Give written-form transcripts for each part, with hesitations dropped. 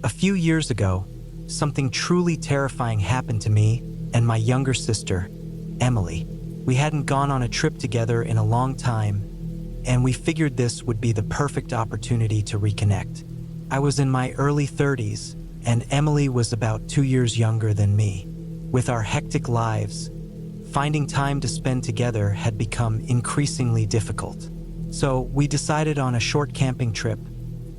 A few years ago, something truly terrifying happened to me and my younger sister, Emily. We hadn't gone on a trip together in a long time, and we figured this would be the perfect opportunity to reconnect. I was in my early 30s, and Emily was about 2 years younger than me. With our hectic lives, finding time to spend together had become increasingly difficult. So we decided on a short camping trip,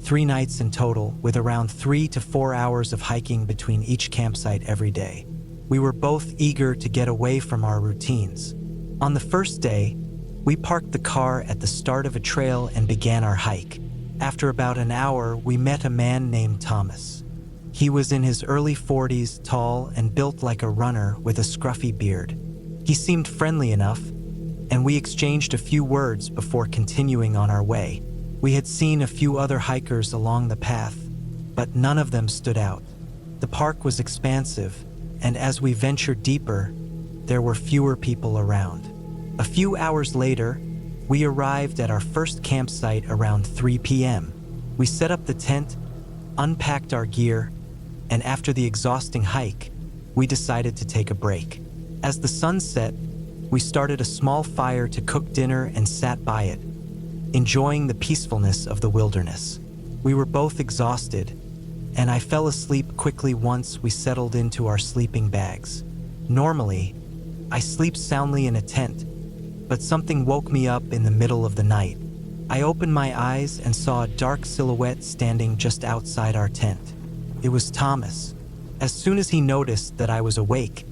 3 nights in total, with around 3 to 4 hours of hiking between each campsite every day. We were both eager to get away from our routines. On the first day, we parked the car at the start of a trail and began our hike. After about an hour, we met a man named Thomas. He was in his early 40s, tall and built like a runner with a scruffy beard. He seemed friendly enough, and we exchanged a few words before continuing on our way. We had seen a few other hikers along the path, but none of them stood out. The park was expansive, and as we ventured deeper, there were fewer people around. A few hours later, we arrived at our first campsite around 3 p.m. We set up the tent, unpacked our gear, and after the exhausting hike, we decided to take a break. As the sun set, we started a small fire to cook dinner and sat by it, enjoying the peacefulness of the wilderness. We were both exhausted, and I fell asleep quickly once we settled into our sleeping bags. Normally, I sleep soundly in a tent, but something woke me up in the middle of the night. I opened my eyes and saw a dark silhouette standing just outside our tent. It was Thomas. As soon as he noticed that I was awake,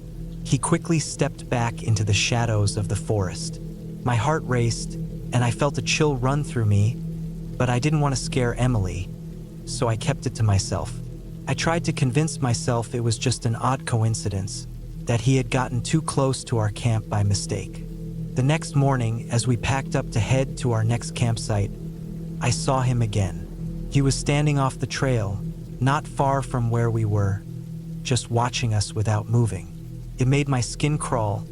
he quickly stepped back into the shadows of the forest. My heart raced, and I felt a chill run through me, but I didn't want to scare Emily, so I kept it to myself. I tried to convince myself it was just an odd coincidence, that he had gotten too close to our camp by mistake. The next morning, as we packed up to head to our next campsite, I saw him again. He was standing off the trail, not far from where we were, just watching us without moving. It made my skin crawl,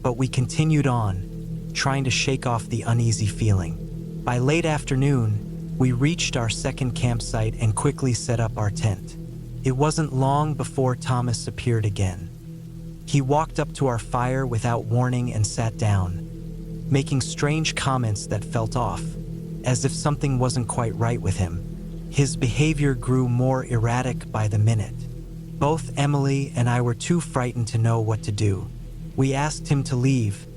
but we continued on, trying to shake off the uneasy feeling. By late afternoon, we reached our second campsite and quickly set up our tent. It wasn't long before Thomas appeared again. He walked up to our fire without warning and sat down, making strange comments that felt off, as if something wasn't quite right with him. His behavior grew more erratic by the minute. Both Emily and I were too frightened to know what to do. We asked him to leave,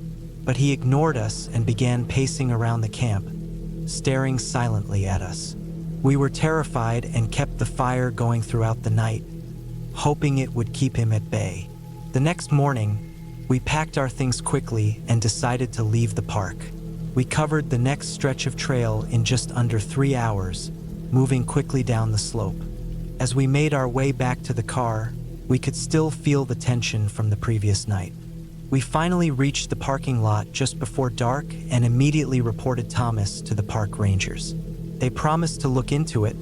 but he ignored us and began pacing around the camp, staring silently at us. We were terrified and kept the fire going throughout the night, hoping it would keep him at bay. The next morning, we packed our things quickly and decided to leave the park. We covered the next stretch of trail in just under 3 hours, moving quickly down the slope. As we made our way back to the car, we could still feel the tension from the previous night. We finally reached the parking lot just before dark and immediately reported Thomas to the park rangers. They promised to look into it,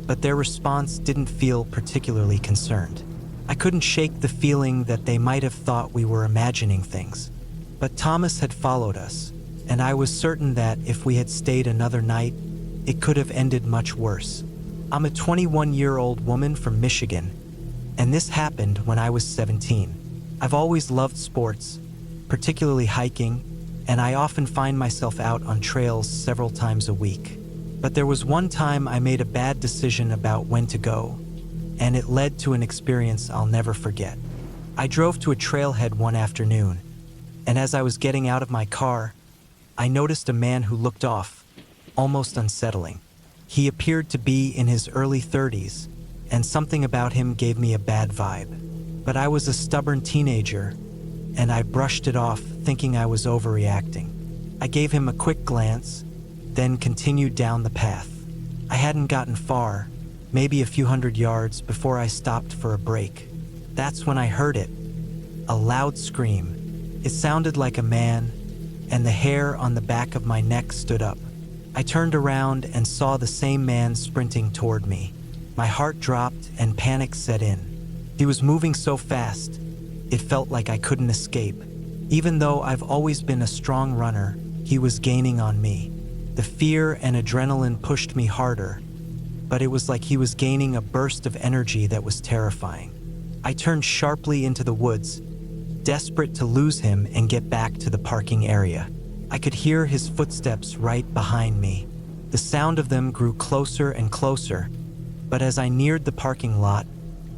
but their response didn't feel particularly concerned. I couldn't shake the feeling that they might have thought we were imagining things. But Thomas had followed us, and I was certain that if we had stayed another night, it could have ended much worse. I'm a 21-year-old woman from Michigan, and this happened when I was 17. I've always loved sports, particularly hiking, and I often find myself out on trails several times a week. But there was one time I made a bad decision about when to go, and it led to an experience I'll never forget. I drove to a trailhead one afternoon, and as I was getting out of my car, I noticed a man who looked off, almost unsettling. He appeared to be in his early 30s, and something about him gave me a bad vibe. But I was a stubborn teenager, and I brushed it off, thinking I was overreacting. I gave him a quick glance, then continued down the path. I hadn't gotten far, maybe a few hundred yards, before I stopped for a break. That's when I heard it, a loud scream. It sounded like a man, and the hair on the back of my neck stood up. I turned around and saw the same man sprinting toward me. My heart dropped and panic set in. He was moving so fast, it felt like I couldn't escape. Even though I've always been a strong runner, he was gaining on me. The fear and adrenaline pushed me harder, but it was like he was gaining a burst of energy that was terrifying. I turned sharply into the woods, desperate to lose him and get back to the parking area. I could hear his footsteps right behind me. The sound of them grew closer and closer, but as I neared the parking lot,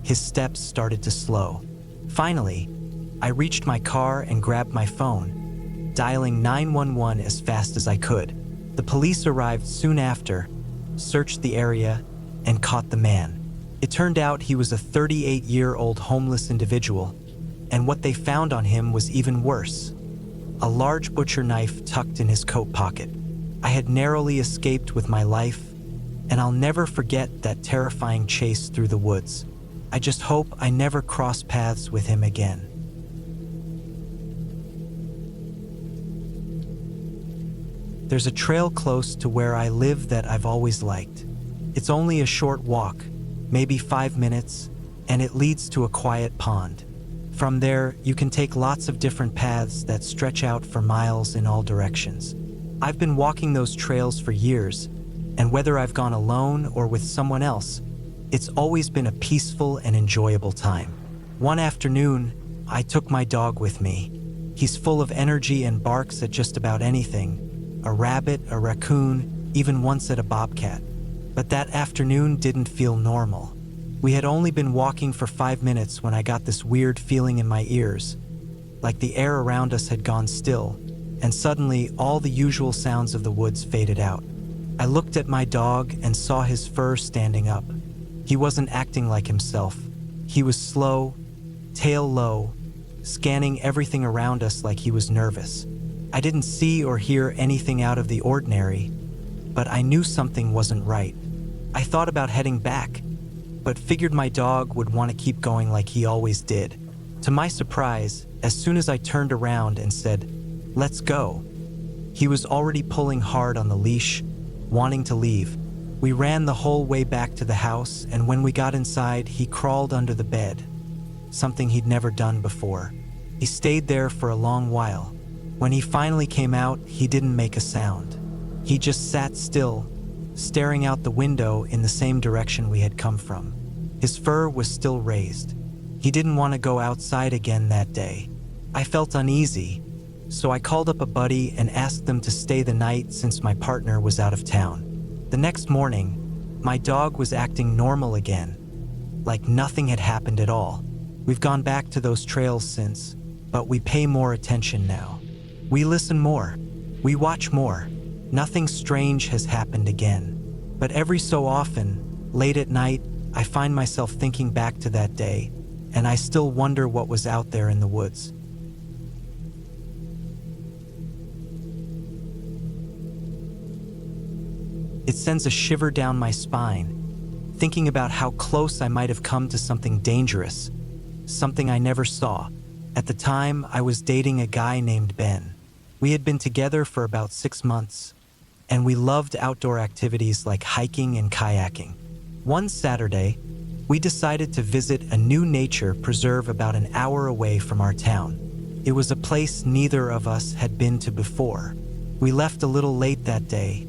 his steps started to slow. Finally, I reached my car and grabbed my phone, dialing 911 as fast as I could. The police arrived soon after, searched the area, and caught the man. It turned out he was a 38-year-old homeless individual, and what they found on him was even worse: a large butcher knife tucked in his coat pocket. I had narrowly escaped with my life, and I'll never forget that terrifying chase through the woods. I just hope I never cross paths with him again. There's a trail close to where I live that I've always liked. It's only a short walk, maybe 5 minutes, and it leads to a quiet pond. From there, you can take lots of different paths that stretch out for miles in all directions. I've been walking those trails for years, and whether I've gone alone or with someone else, it's always been a peaceful and enjoyable time. One afternoon, I took my dog with me. He's full of energy and barks at just about anything: a rabbit, a raccoon, even once at a bobcat. But that afternoon didn't feel normal. We had only been walking for 5 minutes when I got this weird feeling in my ears, like the air around us had gone still, and suddenly all the usual sounds of the woods faded out. I looked at my dog and saw his fur standing up. He wasn't acting like himself. He was slow, tail low, scanning everything around us like he was nervous. I didn't see or hear anything out of the ordinary, but I knew something wasn't right. I thought about heading back, but figured my dog would want to keep going like he always did. To my surprise, as soon as I turned around and said, "Let's go," he was already pulling hard on the leash, wanting to leave. We ran the whole way back to the house, and when we got inside, he crawled under the bed, something he'd never done before. He stayed there for a long while. When he finally came out, he didn't make a sound. He just sat still, staring out the window in the same direction we had come from. His fur was still raised. He didn't want to go outside again that day. I felt uneasy, so I called up a buddy and asked them to stay the night since my partner was out of town. The next morning, my dog was acting normal again, like nothing had happened at all. We've gone back to those trails since, but we pay more attention now. We listen more. We watch more. Nothing strange has happened again. But every so often, late at night, I find myself thinking back to that day, and I still wonder what was out there in the woods. It sends a shiver down my spine, thinking about how close I might have come to something dangerous, something I never saw. At the time, I was dating a guy named Ben. We had been together for about 6 months, and we loved outdoor activities like hiking and kayaking. One Saturday, we decided to visit a new nature preserve about an hour away from our town. It was a place neither of us had been to before. We left a little late that day,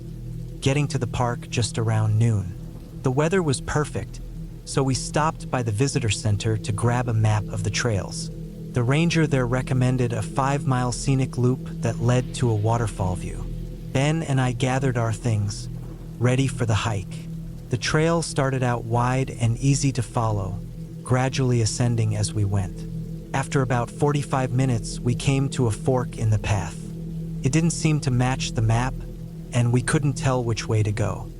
getting to the park just around noon. The weather was perfect, so we stopped by the visitor center to grab a map of the trails. The ranger there recommended a 5-mile scenic loop that led to a waterfall view. Ben and I gathered our things, ready for the hike. The trail started out wide and easy to follow, gradually ascending as we went. After about 45 minutes, we came to a fork in the path. It didn't seem to match the map, and we couldn't tell which way to go.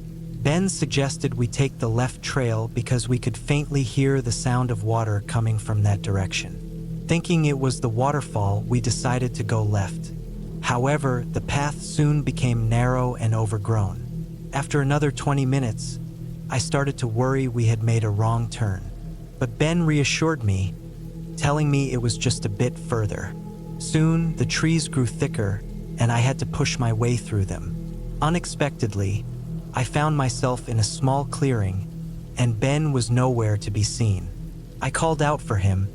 Ben suggested we take the left trail because we could faintly hear the sound of water coming from that direction. Thinking it was the waterfall, we decided to go left. However, the path soon became narrow and overgrown. After another 20 minutes, I started to worry we had made a wrong turn. But Ben reassured me, telling me it was just a bit further. Soon, the trees grew thicker, and I had to push my way through them. Unexpectedly, I found myself in a small clearing, and Ben was nowhere to be seen. I called out for him,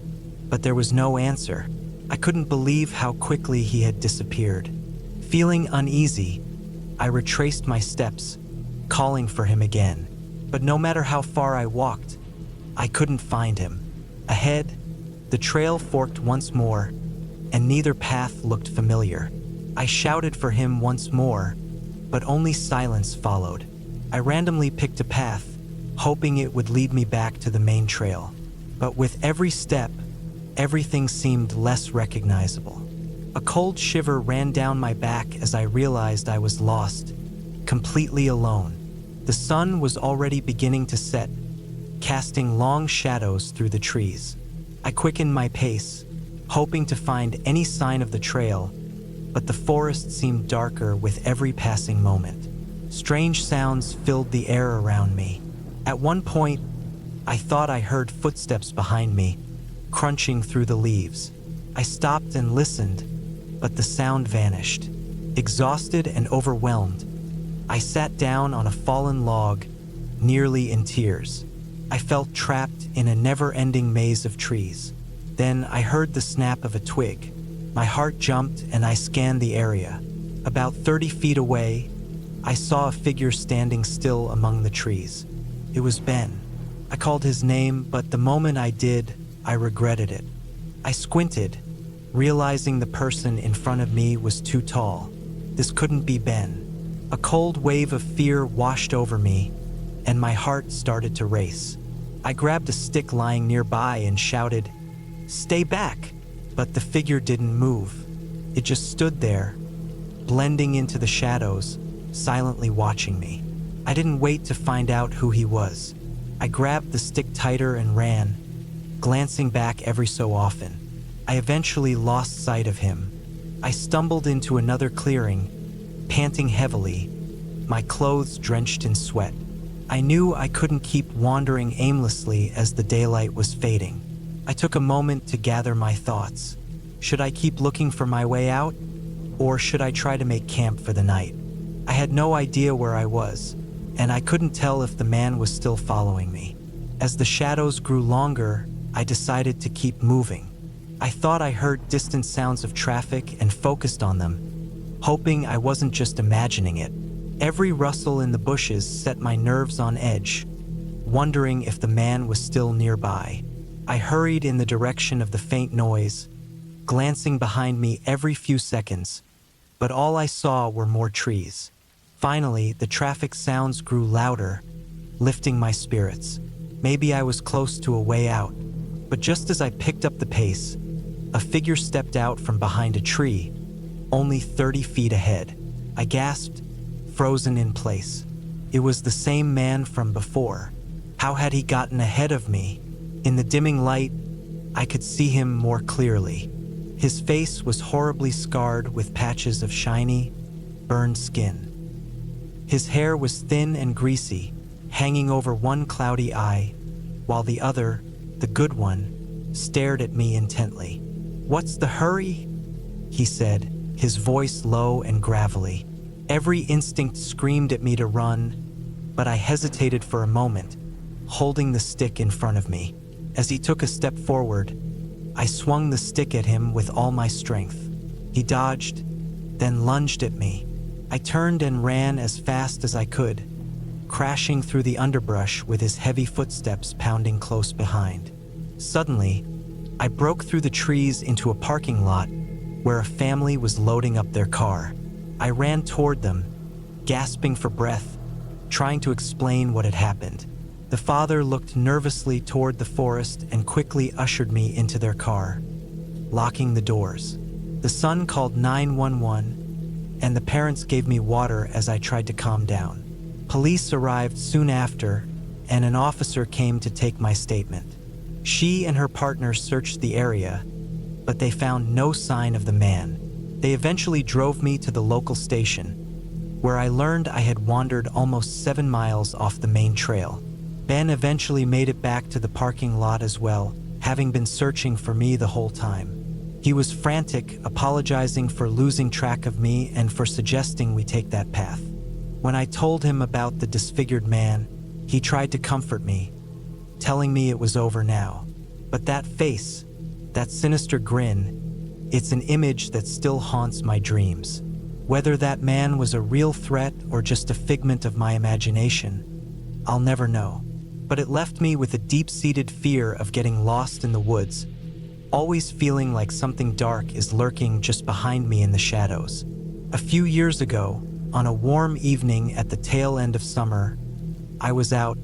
but there was no answer. I couldn't believe how quickly he had disappeared. Feeling uneasy, I retraced my steps, calling for him again. But no matter how far I walked, I couldn't find him. Ahead, the trail forked once more, and neither path looked familiar. I shouted for him once more, but only silence followed. I randomly picked a path, hoping it would lead me back to the main trail. But with every step, everything seemed less recognizable. A cold shiver ran down my back as I realized I was lost, completely alone. The sun was already beginning to set, casting long shadows through the trees. I quickened my pace, hoping to find any sign of the trail, but the forest seemed darker with every passing moment. Strange sounds filled the air around me. At one point, I thought I heard footsteps behind me, crunching through the leaves. I stopped and listened, but the sound vanished. Exhausted and overwhelmed, I sat down on a fallen log, nearly in tears. I felt trapped in a never-ending maze of trees. Then I heard the snap of a twig. My heart jumped and I scanned the area. About 30 feet away, I saw a figure standing still among the trees. It was Ben. I called his name, but the moment I did, I regretted it. I squinted, realizing the person in front of me was too tall. This couldn't be Ben. A cold wave of fear washed over me, and my heart started to race. I grabbed a stick lying nearby and shouted, "Stay back!" But the figure didn't move. It just stood there, blending into the shadows, silently watching me. I didn't wait to find out who he was. I grabbed the stick tighter and ran, glancing back every so often. I eventually lost sight of him. I stumbled into another clearing, panting heavily, my clothes drenched in sweat. I knew I couldn't keep wandering aimlessly as the daylight was fading. I took a moment to gather my thoughts. Should I keep looking for my way out, or should I try to make camp for the night? I had no idea where I was, and I couldn't tell if the man was still following me. As the shadows grew longer, I decided to keep moving. I thought I heard distant sounds of traffic and focused on them, hoping I wasn't just imagining it. Every rustle in the bushes set my nerves on edge, wondering if the man was still nearby. I hurried in the direction of the faint noise, glancing behind me every few seconds, but all I saw were more trees. Finally, the traffic sounds grew louder, lifting my spirits. Maybe I was close to a way out, but just as I picked up the pace, a figure stepped out from behind a tree, only 30 feet ahead. I gasped, frozen in place. It was the same man from before. How had he gotten ahead of me? In the dimming light, I could see him more clearly. His face was horribly scarred with patches of shiny, burned skin. His hair was thin and greasy, hanging over one cloudy eye, while the other, the good one, stared at me intently. "What's the hurry?" he said, his voice low and gravelly. Every instinct screamed at me to run, but I hesitated for a moment, holding the stick in front of me. As he took a step forward, I swung the stick at him with all my strength. He dodged, then lunged at me. I turned and ran as fast as I could, crashing through the underbrush with his heavy footsteps pounding close behind. Suddenly, I broke through the trees into a parking lot where a family was loading up their car. I ran toward them, gasping for breath, trying to explain what had happened. The father looked nervously toward the forest and quickly ushered me into their car, locking the doors. The son called 911, and the parents gave me water as I tried to calm down. Police arrived soon after, and an officer came to take my statement. She and her partner searched the area, but they found no sign of the man. They eventually drove me to the local station, where I learned I had wandered almost 7 miles off the main trail. Ben eventually made it back to the parking lot as well, having been searching for me the whole time. He was frantic, apologizing for losing track of me and for suggesting we take that path. When I told him about the disfigured man, he tried to comfort me, telling me it was over now. But that face, that sinister grin, it's an image that still haunts my dreams. Whether that man was a real threat or just a figment of my imagination, I'll never know. But it left me with a deep-seated fear of getting lost in the woods, always feeling like something dark is lurking just behind me in the shadows. A few years ago, on a warm evening at the tail end of summer, I was out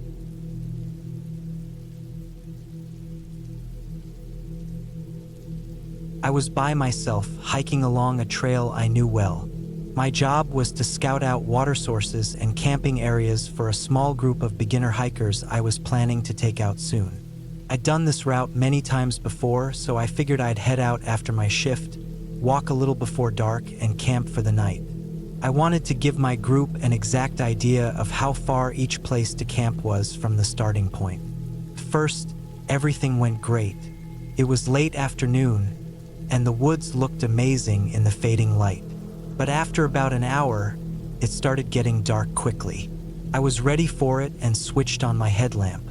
I was by myself, hiking along a trail I knew well. My job was to scout out water sources and camping areas for a small group of beginner hikers I was planning to take out soon. I'd done this route many times before, so I figured I'd head out after my shift, walk a little before dark, and camp for the night. I wanted to give my group an exact idea of how far each place to camp was from the starting point. First, everything went great. It was late afternoon, and the woods looked amazing in the fading light. But after about an hour, it started getting dark quickly. I was ready for it and switched on my headlamp.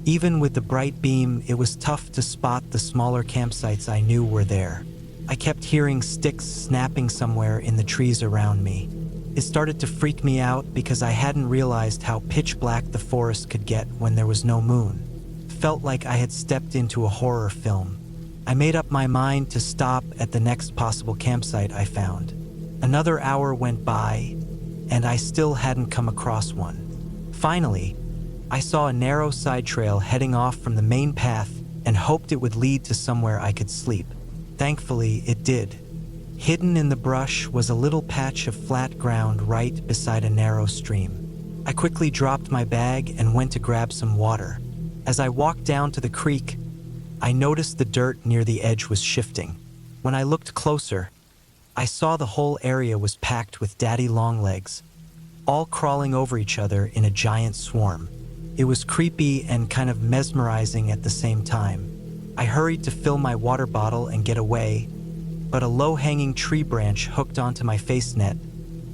Even with the bright beam, it was tough to spot the smaller campsites I knew were there. I kept hearing sticks snapping somewhere in the trees around me. It started to freak me out because I hadn't realized how pitch black the forest could get when there was no moon. It felt like I had stepped into a horror film. I made up my mind to stop at the next possible campsite I found. Another hour went by, and I still hadn't come across one. Finally, I saw a narrow side trail heading off from the main path and hoped it would lead to somewhere I could sleep. Thankfully, it did. Hidden in the brush was a little patch of flat ground right beside a narrow stream. I quickly dropped my bag and went to grab some water. As I walked down to the creek, I noticed the dirt near the edge was shifting. When I looked closer, I saw the whole area was packed with daddy longlegs, all crawling over each other in a giant swarm. It was creepy and kind of mesmerizing at the same time. I hurried to fill my water bottle and get away, but a low-hanging tree branch hooked onto my face net,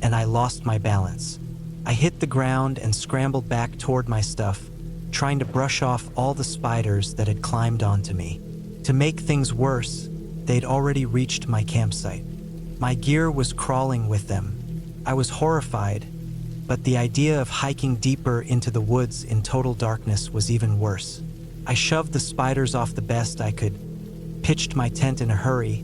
and I lost my balance. I hit the ground and scrambled back toward my stuff, trying to brush off all the spiders that had climbed onto me. To make things worse, they'd already reached my campsite. My gear was crawling with them. I was horrified, but the idea of hiking deeper into the woods in total darkness was even worse. I shoved the spiders off the best I could, pitched my tent in a hurry,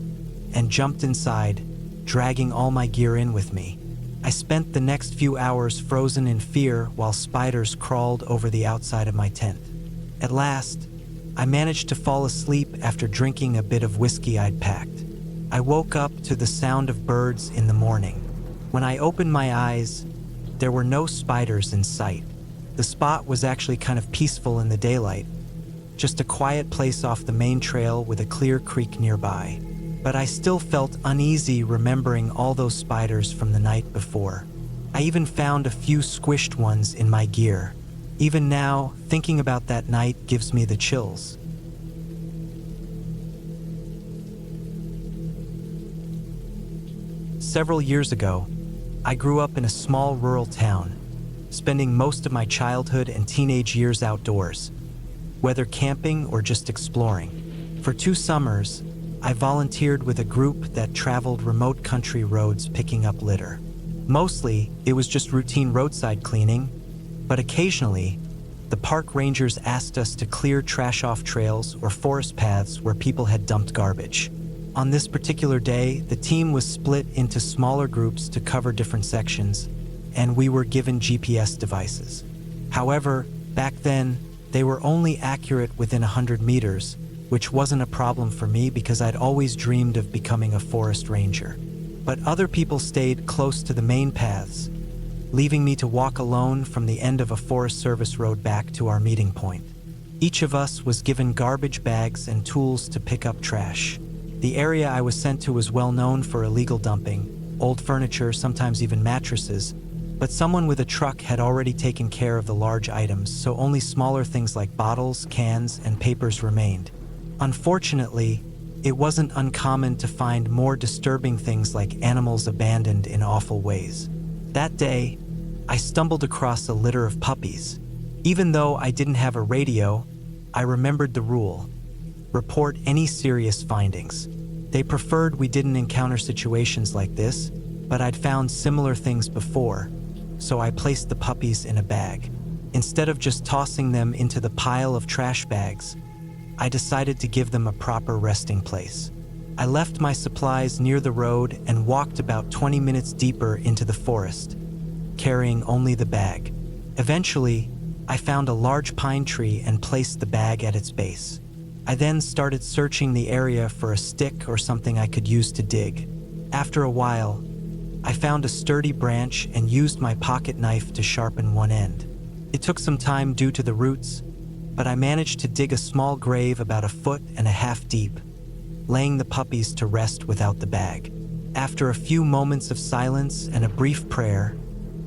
and jumped inside, dragging all my gear in with me. I spent the next few hours frozen in fear while spiders crawled over the outside of my tent. At last, I managed to fall asleep after drinking a bit of whiskey I'd packed. I woke up to the sound of birds in the morning. When I opened my eyes, there were no spiders in sight. The spot was actually kind of peaceful in the daylight, just a quiet place off the main trail with a clear creek nearby. But I still felt uneasy remembering all those spiders from the night before. I even found a few squished ones in my gear. Even now, thinking about that night gives me the chills. Several years ago, I grew up in a small rural town, spending most of my childhood and teenage years outdoors, whether camping or just exploring. For 2 summers, I volunteered with a group that traveled remote country roads picking up litter. Mostly, it was just routine roadside cleaning, but occasionally, the park rangers asked us to clear trash off trails or forest paths where people had dumped garbage. On this particular day, the team was split into smaller groups to cover different sections, and we were given GPS devices. However, back then, they were only accurate within 100 meters, which wasn't a problem for me because I'd always dreamed of becoming a forest ranger. But other people stayed close to the main paths, leaving me to walk alone from the end of a Forest Service road back to our meeting point. Each of us was given garbage bags and tools to pick up trash. The area I was sent to was well known for illegal dumping, old furniture, sometimes even mattresses, but someone with a truck had already taken care of the large items, so only smaller things like bottles, cans, and papers remained. Unfortunately, it wasn't uncommon to find more disturbing things like animals abandoned in awful ways. That day, I stumbled across a litter of puppies. Even though I didn't have a radio, I remembered the rule: report any serious findings. They preferred we didn't encounter situations like this, but I'd found similar things before, so I placed the puppies in a bag. Instead of just tossing them into the pile of trash bags, I decided to give them a proper resting place. I left my supplies near the road and walked about 20 minutes deeper into the forest, carrying only the bag. Eventually, I found a large pine tree and placed the bag at its base. I then started searching the area for a stick or something I could use to dig. After a while, I found a sturdy branch and used my pocket knife to sharpen one end. It took some time due to the roots, but I managed to dig a small grave about 1.5 feet deep, laying the puppies to rest without the bag. After a few moments of silence and a brief prayer,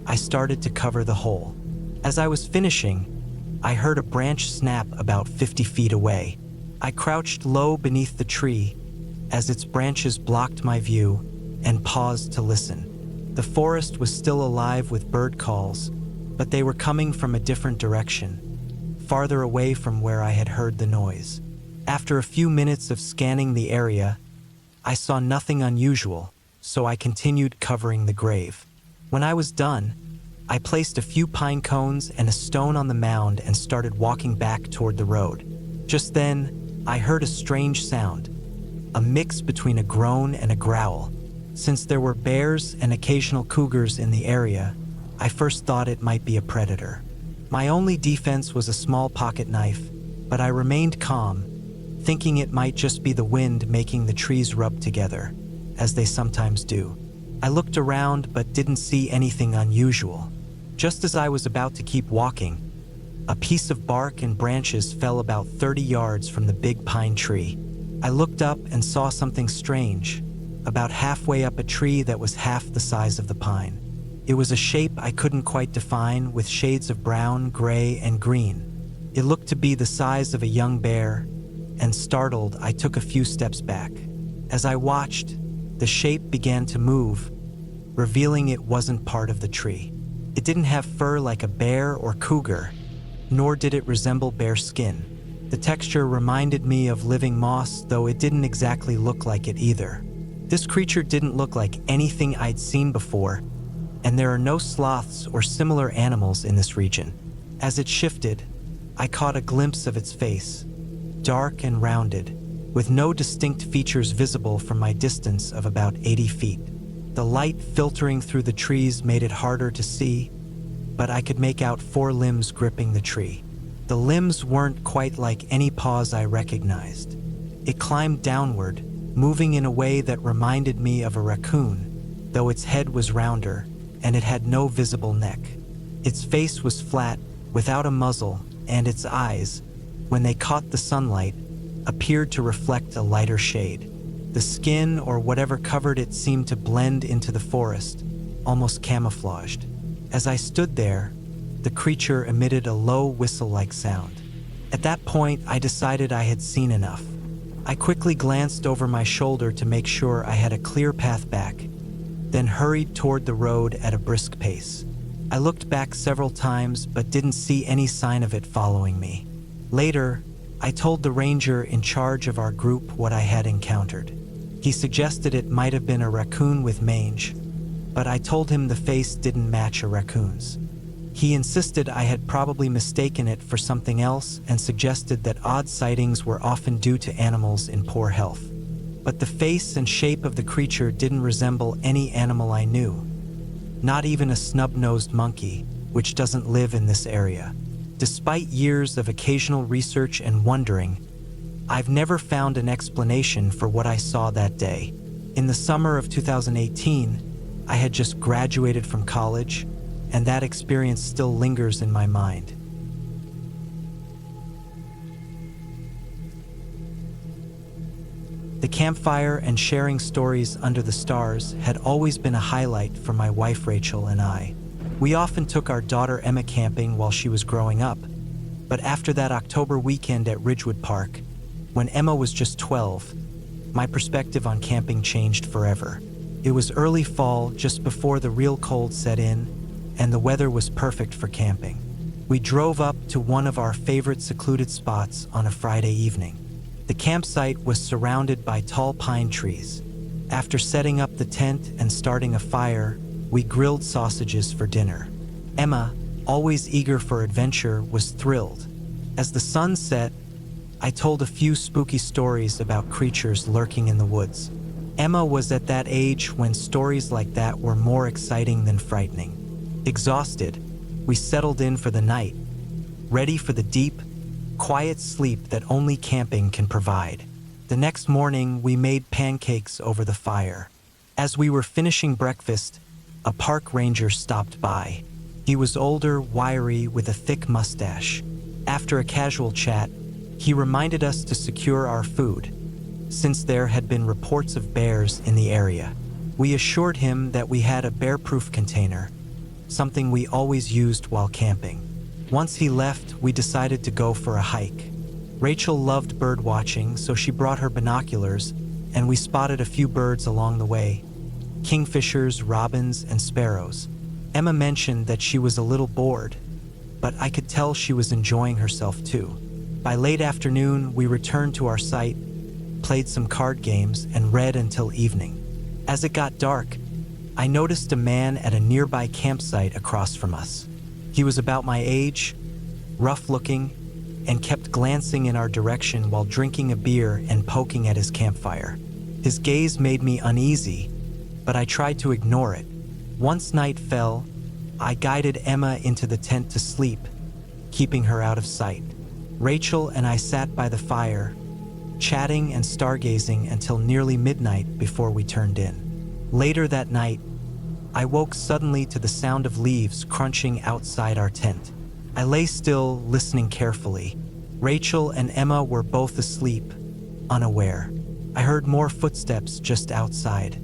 I started to cover the hole. As I was finishing, I heard a branch snap about 50 feet away. I crouched low beneath the tree as its branches blocked my view and paused to listen. The forest was still alive with bird calls, but they were coming from a different direction, farther away from where I had heard the noise. After a few minutes of scanning the area, I saw nothing unusual, so I continued covering the grave. When I was done, I placed a few pine cones and a stone on the mound and started walking back toward the road. Just then, I heard a strange sound, a mix between a groan and a growl. Since there were bears and occasional cougars in the area, I first thought it might be a predator. My only defense was a small pocket knife, but I remained calm, thinking it might just be the wind making the trees rub together, as they sometimes do. I looked around but didn't see anything unusual. Just as I was about to keep walking, a piece of bark and branches fell about 30 yards from the big pine tree. I looked up and saw something strange, about halfway up a tree that was half the size of the pine. It was a shape I couldn't quite define, with shades of brown, gray, and green. It looked to be the size of a young bear, and startled, I took a few steps back. As I watched, the shape began to move, revealing it wasn't part of the tree. It didn't have fur like a bear or cougar, nor did it resemble bear skin. The texture reminded me of living moss, though it didn't exactly look like it either. This creature didn't look like anything I'd seen before, and there are no sloths or similar animals in this region. As it shifted, I caught a glimpse of its face, dark and rounded, with no distinct features visible from my distance of about 80 feet. The light filtering through the trees made it harder to see, but I could make out 4 limbs gripping the tree. The limbs weren't quite like any paws I recognized. It climbed downward, moving in a way that reminded me of a raccoon, though its head was rounder, and it had no visible neck. Its face was flat, without a muzzle, and its eyes, when they caught the sunlight, appeared to reflect a lighter shade. The skin or whatever covered it seemed to blend into the forest, almost camouflaged. As I stood there, the creature emitted a low whistle-like sound. At that point, I decided I had seen enough. I quickly glanced over my shoulder to make sure I had a clear path back, then hurried toward the road at a brisk pace. I looked back several times but didn't see any sign of it following me. Later, I told the ranger in charge of our group what I had encountered. He suggested it might have been a raccoon with mange, but I told him the face didn't match a raccoon's. He insisted I had probably mistaken it for something else and suggested that odd sightings were often due to animals in poor health. But the face and shape of the creature didn't resemble any animal I knew, not even a snub-nosed monkey, which doesn't live in this area. Despite years of occasional research and wondering, I've never found an explanation for what I saw that day. In the summer of 2018, I had just graduated from college, and that experience still lingers in my mind. The campfire and sharing stories under the stars had always been a highlight for my wife Rachel and I. We often took our daughter Emma camping while she was growing up, but after that October weekend at Ridgewood Park, when Emma was just 12, my perspective on camping changed forever. It was early fall, just before the real cold set in, and the weather was perfect for camping. We drove up to one of our favorite secluded spots on a Friday evening. The campsite was surrounded by tall pine trees. After setting up the tent and starting a fire, we grilled sausages for dinner. Emma, always eager for adventure, was thrilled. As the sun set, I told a few spooky stories about creatures lurking in the woods. Emma was at that age when stories like that were more exciting than frightening. Exhausted, we settled in for the night, ready for the deep, quiet sleep that only camping can provide. The next morning, we made pancakes over the fire. As we were finishing breakfast, a park ranger stopped by. He was older, wiry, with a thick mustache. After a casual chat, he reminded us to secure our food, since there had been reports of bears in the area. We assured him that we had a bear-proof container, something we always used while camping. Once he left, we decided to go for a hike. Rachel loved bird watching, so she brought her binoculars, and we spotted a few birds along the way: kingfishers, robins, and sparrows. Emma mentioned that she was a little bored, but I could tell she was enjoying herself too. By late afternoon, we returned to our site, played some card games, and read until evening. As it got dark, I noticed a man at a nearby campsite across from us. He was about my age, rough-looking, and kept glancing in our direction while drinking a beer and poking at his campfire. His gaze made me uneasy, but I tried to ignore it. Once night fell, I guided Emma into the tent to sleep, keeping her out of sight. Rachel and I sat by the fire, chatting and stargazing until nearly midnight before we turned in. Later that night, I woke suddenly to the sound of leaves crunching outside our tent. I lay still, listening carefully. Rachel and Emma were both asleep, unaware. I heard more footsteps just outside.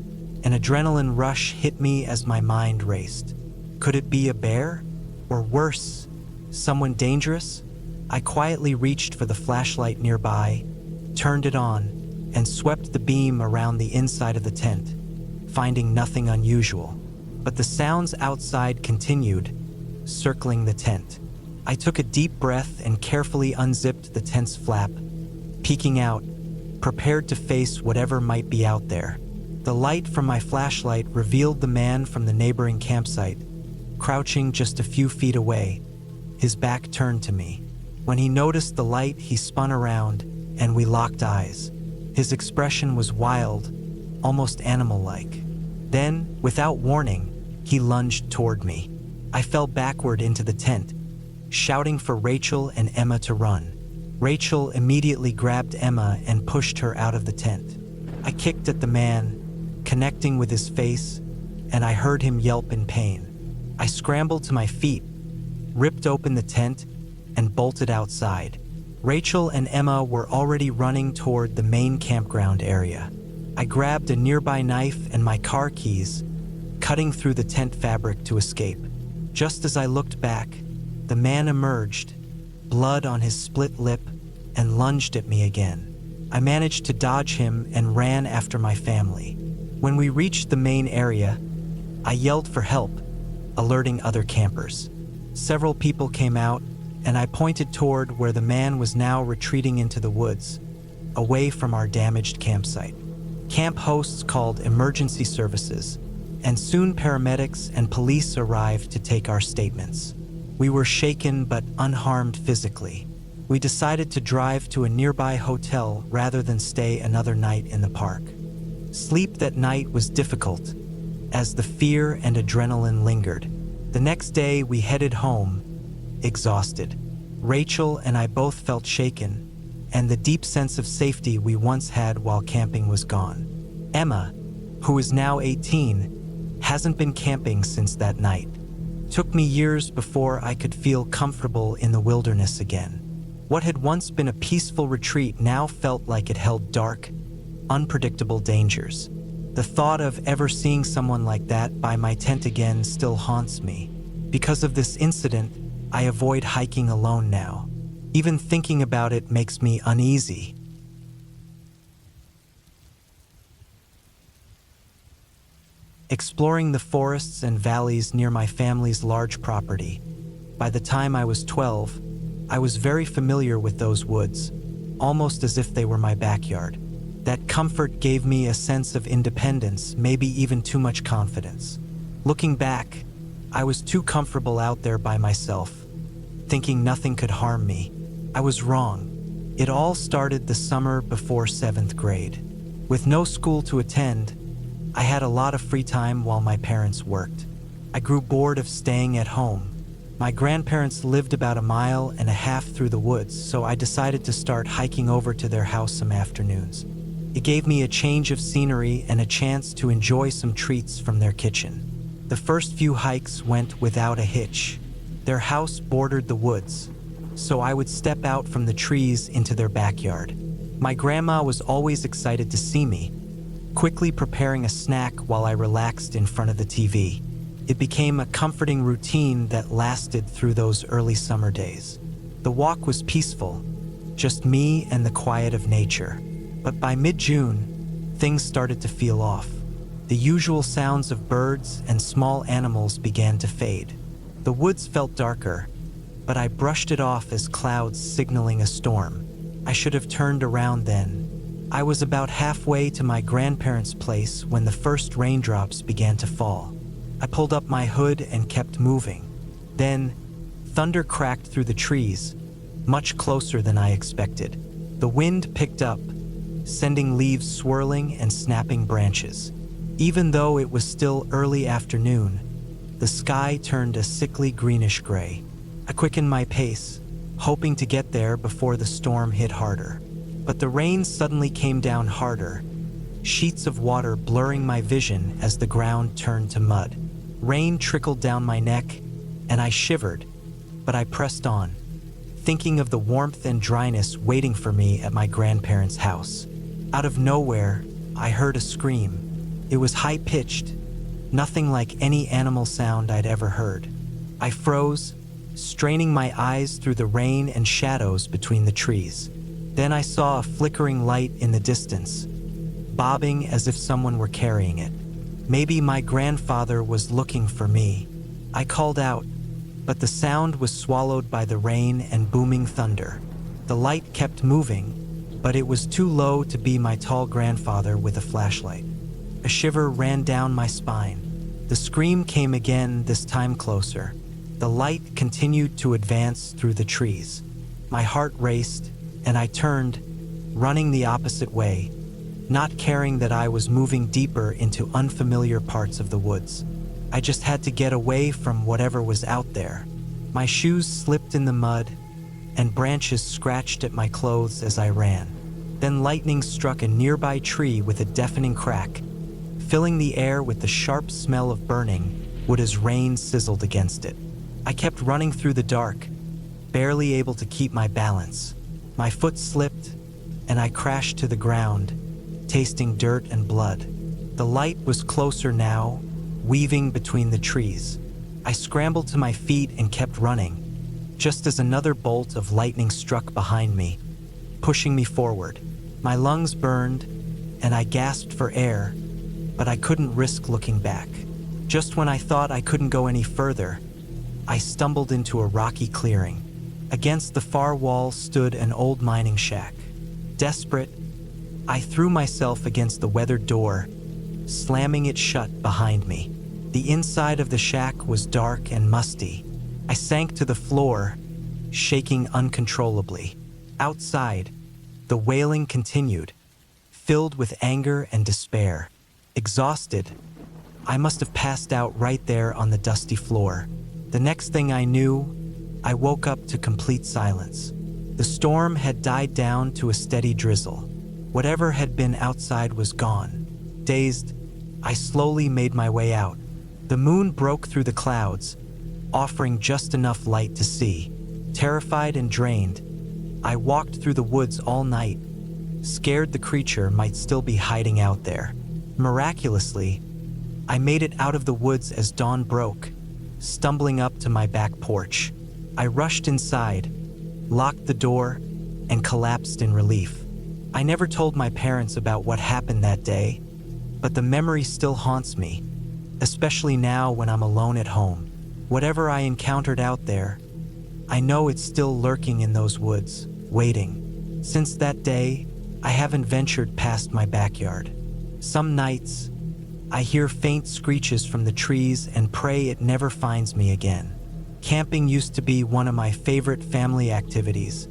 An adrenaline rush hit me as my mind raced. Could it be a bear? Or worse, someone dangerous? I quietly reached for the flashlight nearby, turned it on, and swept the beam around the inside of the tent, finding nothing unusual. But the sounds outside continued, circling the tent. I took a deep breath and carefully unzipped the tent's flap, peeking out, prepared to face whatever might be out there. The light from my flashlight revealed the man from the neighboring campsite, crouching just a few feet away, his back turned to me. When he noticed the light, he spun around, and we locked eyes. His expression was wild, almost animal-like. Then, without warning, he lunged toward me. I fell backward into the tent, shouting for Rachel and Emma to run. Rachel immediately grabbed Emma and pushed her out of the tent. I kicked at the man, connecting with his face, and I heard him yelp in pain. I scrambled to my feet, ripped open the tent, and bolted outside. Rachel and Emma were already running toward the main campground area. I grabbed a nearby knife and my car keys, cutting through the tent fabric to escape. Just as I looked back, the man emerged, blood on his split lip, and lunged at me again. I managed to dodge him and ran after my family. When we reached the main area, I yelled for help, alerting other campers. Several people came out, and I pointed toward where the man was now retreating into the woods, away from our damaged campsite. Camp hosts called emergency services, and soon paramedics and police arrived to take our statements. We were shaken but unharmed physically. We decided to drive to a nearby hotel rather than stay another night in the park. Sleep that night was difficult, as the fear and adrenaline lingered. The next day, we headed home, exhausted. Rachel and I both felt shaken, and the deep sense of safety we once had while camping was gone. Emma, who is now 18, hasn't been camping since that night. Took me years before I could feel comfortable in the wilderness again. What had once been a peaceful retreat now felt like it held dark, unpredictable dangers. The thought of ever seeing someone like that by my tent again still haunts me. Because of this incident, I avoid hiking alone now. Even thinking about it makes me uneasy. Exploring the forests and valleys near my family's large property. By the time I was 12, I was very familiar with those woods, almost as if they were my backyard. That comfort gave me a sense of independence, maybe even too much confidence. Looking back, I was too comfortable out there by myself, thinking nothing could harm me. I was wrong. It all started the summer before 7th grade. With no school to attend, I had a lot of free time while my parents worked. I grew bored of staying at home. My grandparents lived about 1.5 miles through the woods, so I decided to start hiking over to their house some afternoons. It gave me a change of scenery and a chance to enjoy some treats from their kitchen. The first few hikes went without a hitch. Their house bordered the woods, so I would step out from the trees into their backyard. My grandma was always excited to see me, quickly preparing a snack while I relaxed in front of the TV. It became a comforting routine that lasted through those early summer days. The walk was peaceful, just me and the quiet of nature. But by mid-June, things started to feel off. The usual sounds of birds and small animals began to fade. The woods felt darker, but I brushed it off as clouds signaling a storm. I should have turned around then. I was about halfway to my grandparents' place when the first raindrops began to fall. I pulled up my hood and kept moving. Then, thunder cracked through the trees, much closer than I expected. The wind picked up, sending leaves swirling and snapping branches. Even though it was still early afternoon, the sky turned a sickly greenish gray. I quickened my pace, hoping to get there before the storm hit harder. But the rain suddenly came down harder, sheets of water blurring my vision as the ground turned to mud. Rain trickled down my neck, and I shivered, but I pressed on, thinking of the warmth and dryness waiting for me at my grandparents' house. Out of nowhere, I heard a scream. It was high-pitched, nothing like any animal sound I'd ever heard. I froze, straining my eyes through the rain and shadows between the trees. Then I saw a flickering light in the distance, bobbing as if someone were carrying it. Maybe my grandfather was looking for me. I called out, but the sound was swallowed by the rain and booming thunder. The light kept moving, but it was too low to be my tall grandfather with a flashlight. A shiver ran down my spine. The scream came again, this time closer. The light continued to advance through the trees. My heart raced, and I turned, running the opposite way, not caring that I was moving deeper into unfamiliar parts of the woods. I just had to get away from whatever was out there. My shoes slipped in the mud, and branches scratched at my clothes as I ran. Then lightning struck a nearby tree with a deafening crack, filling the air with the sharp smell of burning wood as rain sizzled against it. I kept running through the dark, barely able to keep my balance. My foot slipped, and I crashed to the ground, tasting dirt and blood. The light was closer now, weaving between the trees. I scrambled to my feet and kept running, just as another bolt of lightning struck behind me, pushing me forward. My lungs burned, and I gasped for air, but I couldn't risk looking back. Just when I thought I couldn't go any further, I stumbled into a rocky clearing. Against the far wall stood an old mining shack. Desperate, I threw myself against the weathered door, slamming it shut behind me. The inside of the shack was dark and musty. I sank to the floor, shaking uncontrollably. Outside, the wailing continued, filled with anger and despair. Exhausted, I must have passed out right there on the dusty floor. The next thing I knew, I woke up to complete silence. The storm had died down to a steady drizzle. Whatever had been outside was gone. Dazed, I slowly made my way out. The moon broke through the clouds, offering just enough light to see. Terrified and drained, I walked through the woods all night, scared the creature might still be hiding out there. Miraculously, I made it out of the woods as dawn broke, stumbling up to my back porch. I rushed inside, locked the door, and collapsed in relief. I never told my parents about what happened that day, but the memory still haunts me, especially now when I'm alone at home. Whatever I encountered out there, I know it's still lurking in those woods, waiting. Since that day, I haven't ventured past my backyard. Some nights, I hear faint screeches from the trees and pray it never finds me again. Camping used to be one of my favorite family activities.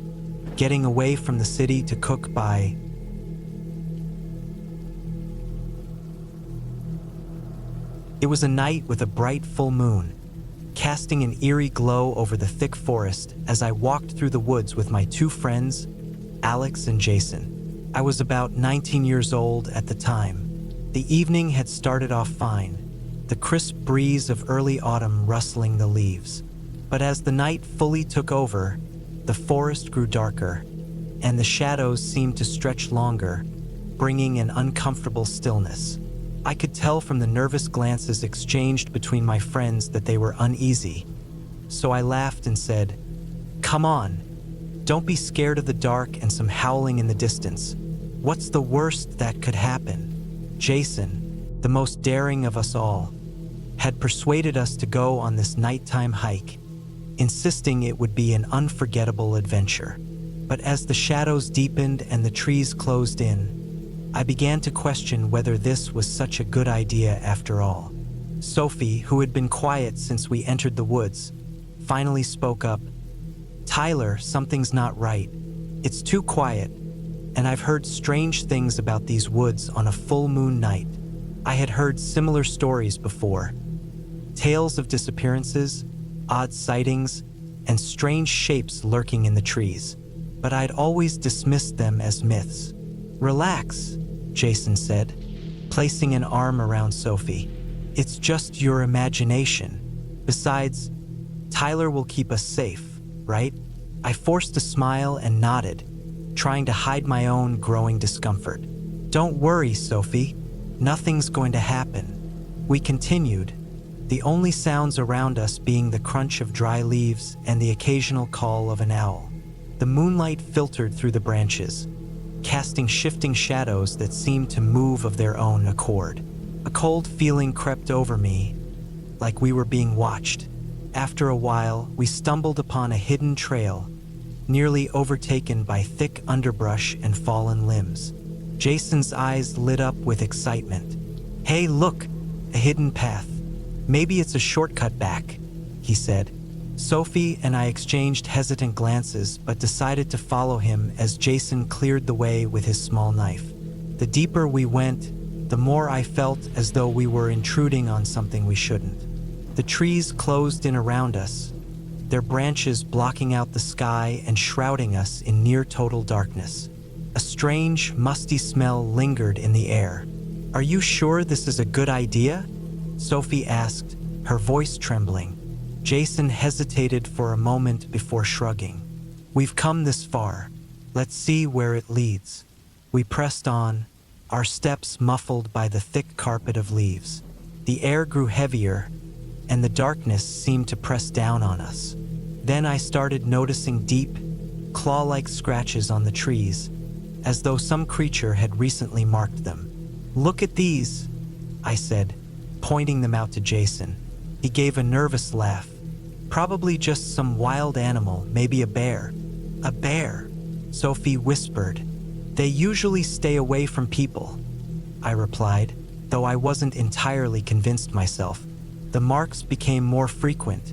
Getting away from the city to cook by. It was a night with a bright full moon, casting an eerie glow over the thick forest as I walked through the woods with my two friends, Alex and Jason. I was about 19 years old at the time. The evening had started off fine, the crisp breeze of early autumn rustling the leaves. But as the night fully took over, the forest grew darker, and the shadows seemed to stretch longer, bringing an uncomfortable stillness. I could tell from the nervous glances exchanged between my friends that they were uneasy. So I laughed and said, "Come on, don't be scared of the dark and some howling in the distance. What's the worst that could happen?" Jason, the most daring of us all, had persuaded us to go on this nighttime hike, insisting it would be an unforgettable adventure. But as the shadows deepened and the trees closed in, I began to question whether this was such a good idea after all. Sophie, who had been quiet since we entered the woods, finally spoke up. "Tyler, something's not right. It's too quiet, and I've heard strange things about these woods on a full moon night." I had heard similar stories before. Tales of disappearances, odd sightings, and strange shapes lurking in the trees, but I'd always dismissed them as myths. "Relax," Jason said, placing an arm around Sophie. "It's just your imagination. Besides, Tyler will keep us safe, right?" I forced a smile and nodded, trying to hide my own growing discomfort. "Don't worry, Sophie. Nothing's going to happen." We continued, the only sounds around us being the crunch of dry leaves and the occasional call of an owl. The moonlight filtered through the branches, casting shifting shadows that seemed to move of their own accord. A cold feeling crept over me, like we were being watched. After a while, we stumbled upon a hidden trail, nearly overtaken by thick underbrush and fallen limbs. Jason's eyes lit up with excitement. "Hey, look, a hidden path. Maybe it's a shortcut back," he said. Sophie and I exchanged hesitant glances but decided to follow him as Jason cleared the way with his small knife. The deeper we went, the more I felt as though we were intruding on something we shouldn't. The trees closed in around us, their branches blocking out the sky and shrouding us in near total darkness. A strange, musty smell lingered in the air. "Are you sure this is a good idea?" Sophie asked, her voice trembling. Jason hesitated for a moment before shrugging. "We've come this far. Let's see where it leads." We pressed on, our steps muffled by the thick carpet of leaves. The air grew heavier, and the darkness seemed to press down on us. Then I started noticing deep, claw-like scratches on the trees, as though some creature had recently marked them. "Look at these," I said, pointing them out to Jason. He gave a nervous laugh. "Probably just some wild animal, maybe a bear." "A bear," Sophie whispered. "They usually stay away from people," I replied, though I wasn't entirely convinced myself. The marks became more frequent,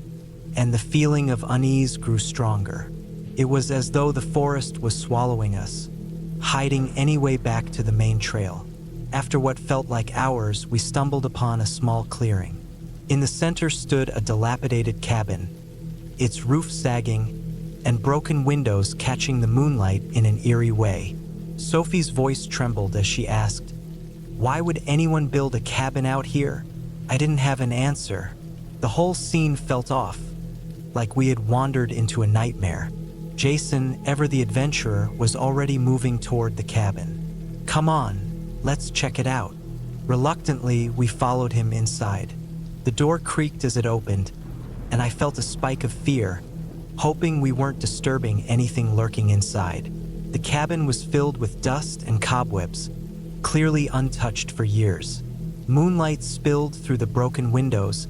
and the feeling of unease grew stronger. It was as though the forest was swallowing us, hiding any way back to the main trail. After what felt like hours, we stumbled upon a small clearing. In the center stood a dilapidated cabin, its roof sagging and broken windows catching the moonlight in an eerie way. Sophie's voice trembled as she asked, "Why would anyone build a cabin out here?" I didn't have an answer. The whole scene felt off, like we had wandered into a nightmare. Jason, ever the adventurer, was already moving toward the cabin. "Come on, let's check it out." Reluctantly, we followed him inside. The door creaked as it opened, and I felt a spike of fear, hoping we weren't disturbing anything lurking inside. The cabin was filled with dust and cobwebs, clearly untouched for years. Moonlight spilled through the broken windows,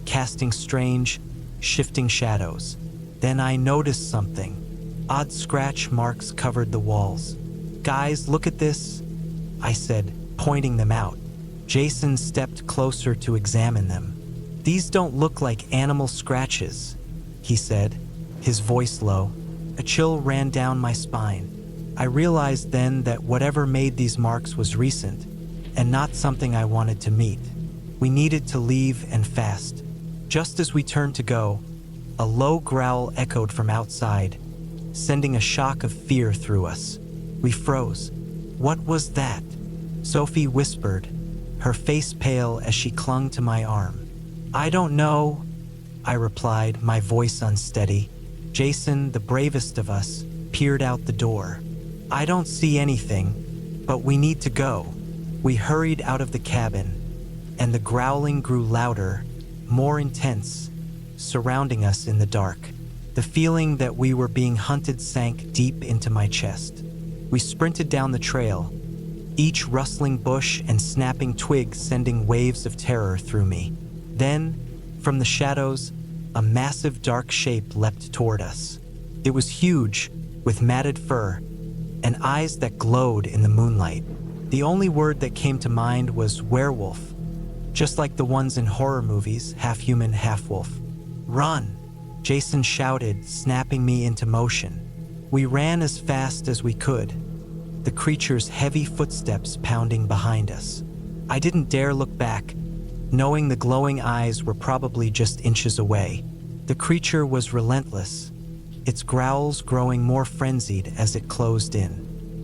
casting strange, shifting shadows. Then I noticed something. Odd scratch marks covered the walls. "Guys, look at this," I said, pointing them out. Jason stepped closer to examine them. "These don't look like animal scratches," he said, his voice low. A chill ran down my spine. I realized then that whatever made these marks was recent, and not something I wanted to meet. We needed to leave, and fast. Just as we turned to go, a low growl echoed from outside, sending a shock of fear through us. We froze. "What was that?" Sophie whispered, her face pale as she clung to my arm. "I don't know," I replied, my voice unsteady. Jason, the bravest of us, peered out the door. "I don't see anything, but we need to go." We hurried out of the cabin, and the growling grew louder, more intense, surrounding us in the dark. The feeling that we were being hunted sank deep into my chest. We sprinted down the trail, each rustling bush and snapping twig sending waves of terror through me. Then, from the shadows, a massive dark shape leapt toward us. It was huge, with matted fur, and eyes that glowed in the moonlight. The only word that came to mind was werewolf, just like the ones in horror movies, half human, half wolf. "Run!" Jason shouted, snapping me into motion. We ran as fast as we could, the creature's heavy footsteps pounding behind us. I didn't dare look back, knowing the glowing eyes were probably just inches away. The creature was relentless, its growls growing more frenzied as it closed in.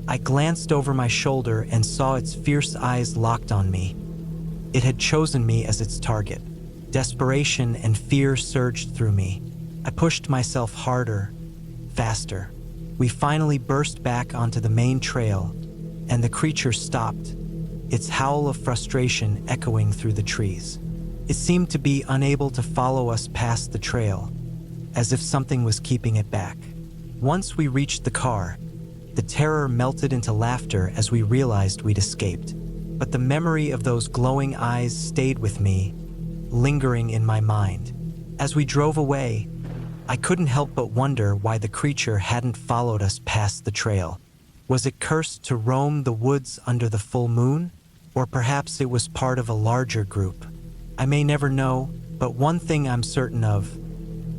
I glanced over my shoulder and saw its fierce eyes locked on me. It had chosen me as its target. Desperation and fear surged through me. I pushed myself harder, faster. We finally burst back onto the main trail, and the creature stopped, its howl of frustration echoing through the trees. It seemed to be unable to follow us past the trail, as if something was keeping it back. Once we reached the car, the terror melted into laughter as we realized we'd escaped. But the memory of those glowing eyes stayed with me, lingering in my mind. As we drove away, I couldn't help but wonder why the creature hadn't followed us past the trail. Was it cursed to roam the woods under the full moon? Or perhaps it was part of a larger group? I may never know, but one thing I'm certain of: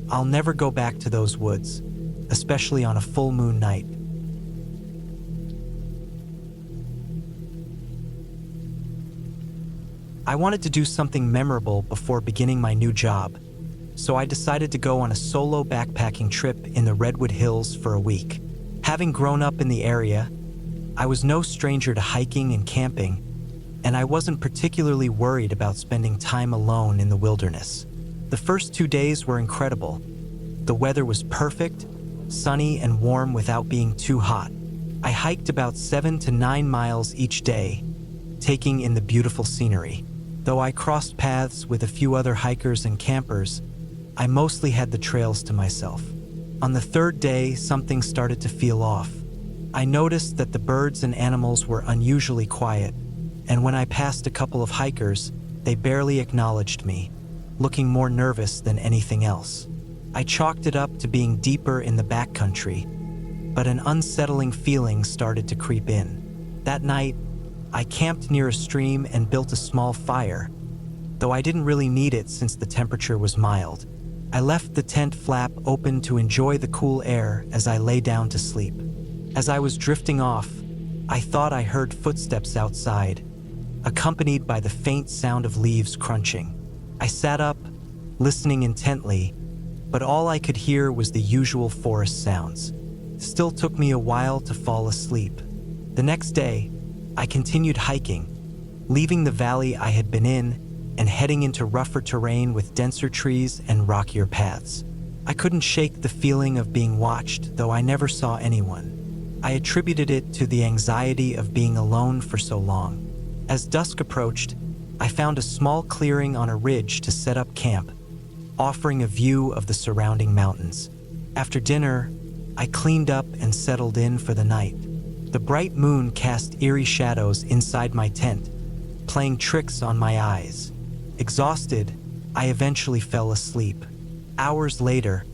I'll never go back to those woods, especially on a full moon night. I wanted to do something memorable before beginning my new job, so I decided to go on a solo backpacking trip in the Redwood Hills for a week. Having grown up in the area, I was no stranger to hiking and camping, and I wasn't particularly worried about spending time alone in the wilderness. The first 2 days were incredible. The weather was perfect, sunny and warm without being too hot. I hiked about 7 to 9 miles each day, taking in the beautiful scenery. Though I crossed paths with a few other hikers and campers, I mostly had the trails to myself. On the third day, something started to feel off. I noticed that the birds and animals were unusually quiet, and when I passed a couple of hikers, they barely acknowledged me, looking more nervous than anything else. I chalked it up to being deeper in the backcountry, but an unsettling feeling started to creep in. That night, I camped near a stream and built a small fire, though I didn't really need it since the temperature was mild. I left the tent flap open to enjoy the cool air as I lay down to sleep. As I was drifting off, I thought I heard footsteps outside, accompanied by the faint sound of leaves crunching. I sat up, listening intently, but all I could hear was the usual forest sounds. It still took me a while to fall asleep. The next day, I continued hiking, leaving the valley I had been in and heading into rougher terrain with denser trees and rockier paths. I couldn't shake the feeling of being watched, though I never saw anyone. I attributed it to the anxiety of being alone for so long. As dusk approached, I found a small clearing on a ridge to set up camp, offering a view of the surrounding mountains. After dinner, I cleaned up and settled in for the night. The bright moon cast eerie shadows inside my tent, playing tricks on my eyes. Exhausted, I eventually fell asleep. Hours later,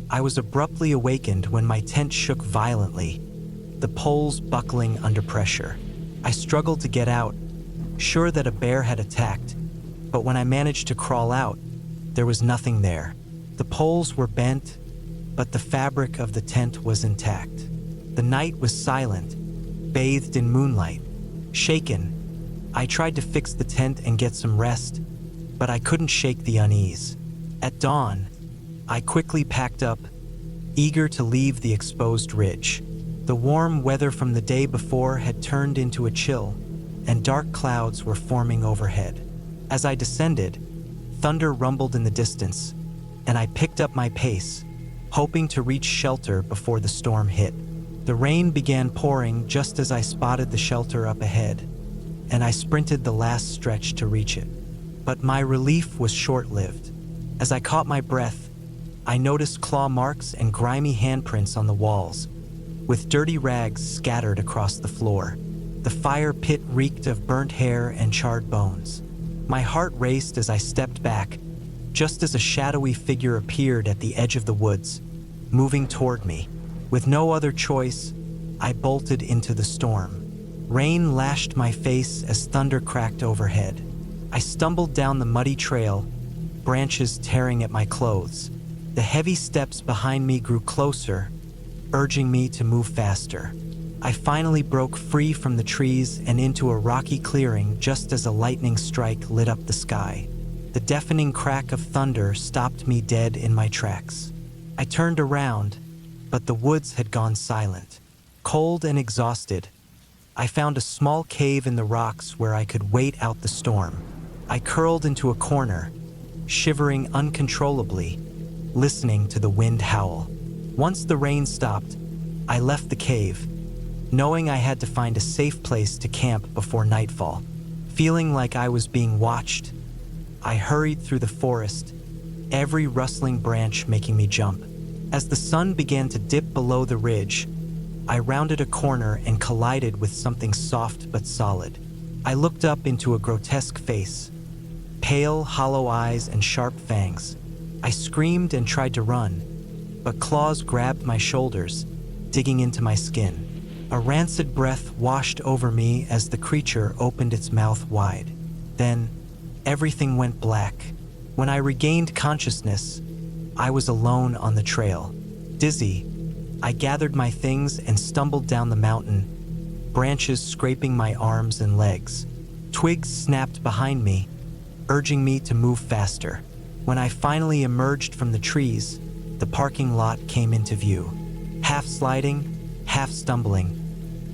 I was abruptly awakened when my tent shook violently, the poles buckling under pressure. I struggled to get out, sure that a bear had attacked, but when I managed to crawl out, there was nothing there. The poles were bent, but the fabric of the tent was intact. The night was silent, bathed in moonlight. Shaken, I tried to fix the tent and get some rest, but I couldn't shake the unease. At dawn, I quickly packed up, eager to leave the exposed ridge. The warm weather from the day before had turned into a chill, and dark clouds were forming overhead. As I descended, thunder rumbled in the distance, and I picked up my pace, hoping to reach shelter before the storm hit. The rain began pouring just as I spotted the shelter up ahead, and I sprinted the last stretch to reach it. But my relief was short-lived. As I caught my breath, I noticed claw marks and grimy handprints on the walls, with dirty rags scattered across the floor. The fire pit reeked of burnt hair and charred bones. My heart raced as I stepped back, just as a shadowy figure appeared at the edge of the woods, moving toward me. With no other choice, I bolted into the storm. Rain lashed my face as thunder cracked overhead. I stumbled down the muddy trail, branches tearing at my clothes. The heavy steps behind me grew closer, urging me to move faster. I finally broke free from the trees and into a rocky clearing just as a lightning strike lit up the sky. The deafening crack of thunder stopped me dead in my tracks. I turned around, but the woods had gone silent. Cold and exhausted, I found a small cave in the rocks where I could wait out the storm. I curled into a corner, shivering uncontrollably, listening to the wind howl. Once the rain stopped, I left the cave, knowing I had to find a safe place to camp before nightfall. Feeling like I was being watched, I hurried through the forest, every rustling branch making me jump. As the sun began to dip below the ridge, I rounded a corner and collided with something soft but solid. I looked up into a grotesque face, pale, hollow eyes and sharp fangs. I screamed and tried to run, but claws grabbed my shoulders, digging into my skin. A rancid breath washed over me as the creature opened its mouth wide. Then, everything went black. When I regained consciousness, I was alone on the trail. Dizzy, I gathered my things and stumbled down the mountain, branches scraping my arms and legs. Twigs snapped behind me, urging me to move faster. When I finally emerged from the trees, the parking lot came into view. Half sliding, half stumbling,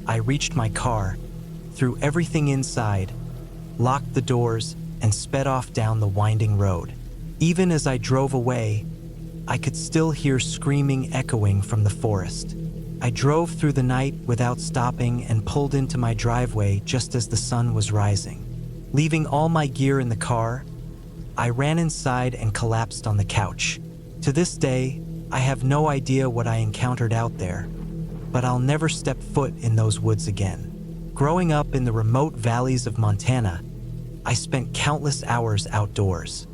I reached my car, threw everything inside, locked the doors, and sped off down the winding road. Even as I drove away, I could still hear screaming echoing from the forest. I drove through the night without stopping and pulled into my driveway just as the sun was rising. Leaving all my gear in the car, I ran inside and collapsed on the couch. To this day, I have no idea what I encountered out there, but I'll never step foot in those woods again. Growing up in the remote valleys of Montana, I spent countless hours outdoors.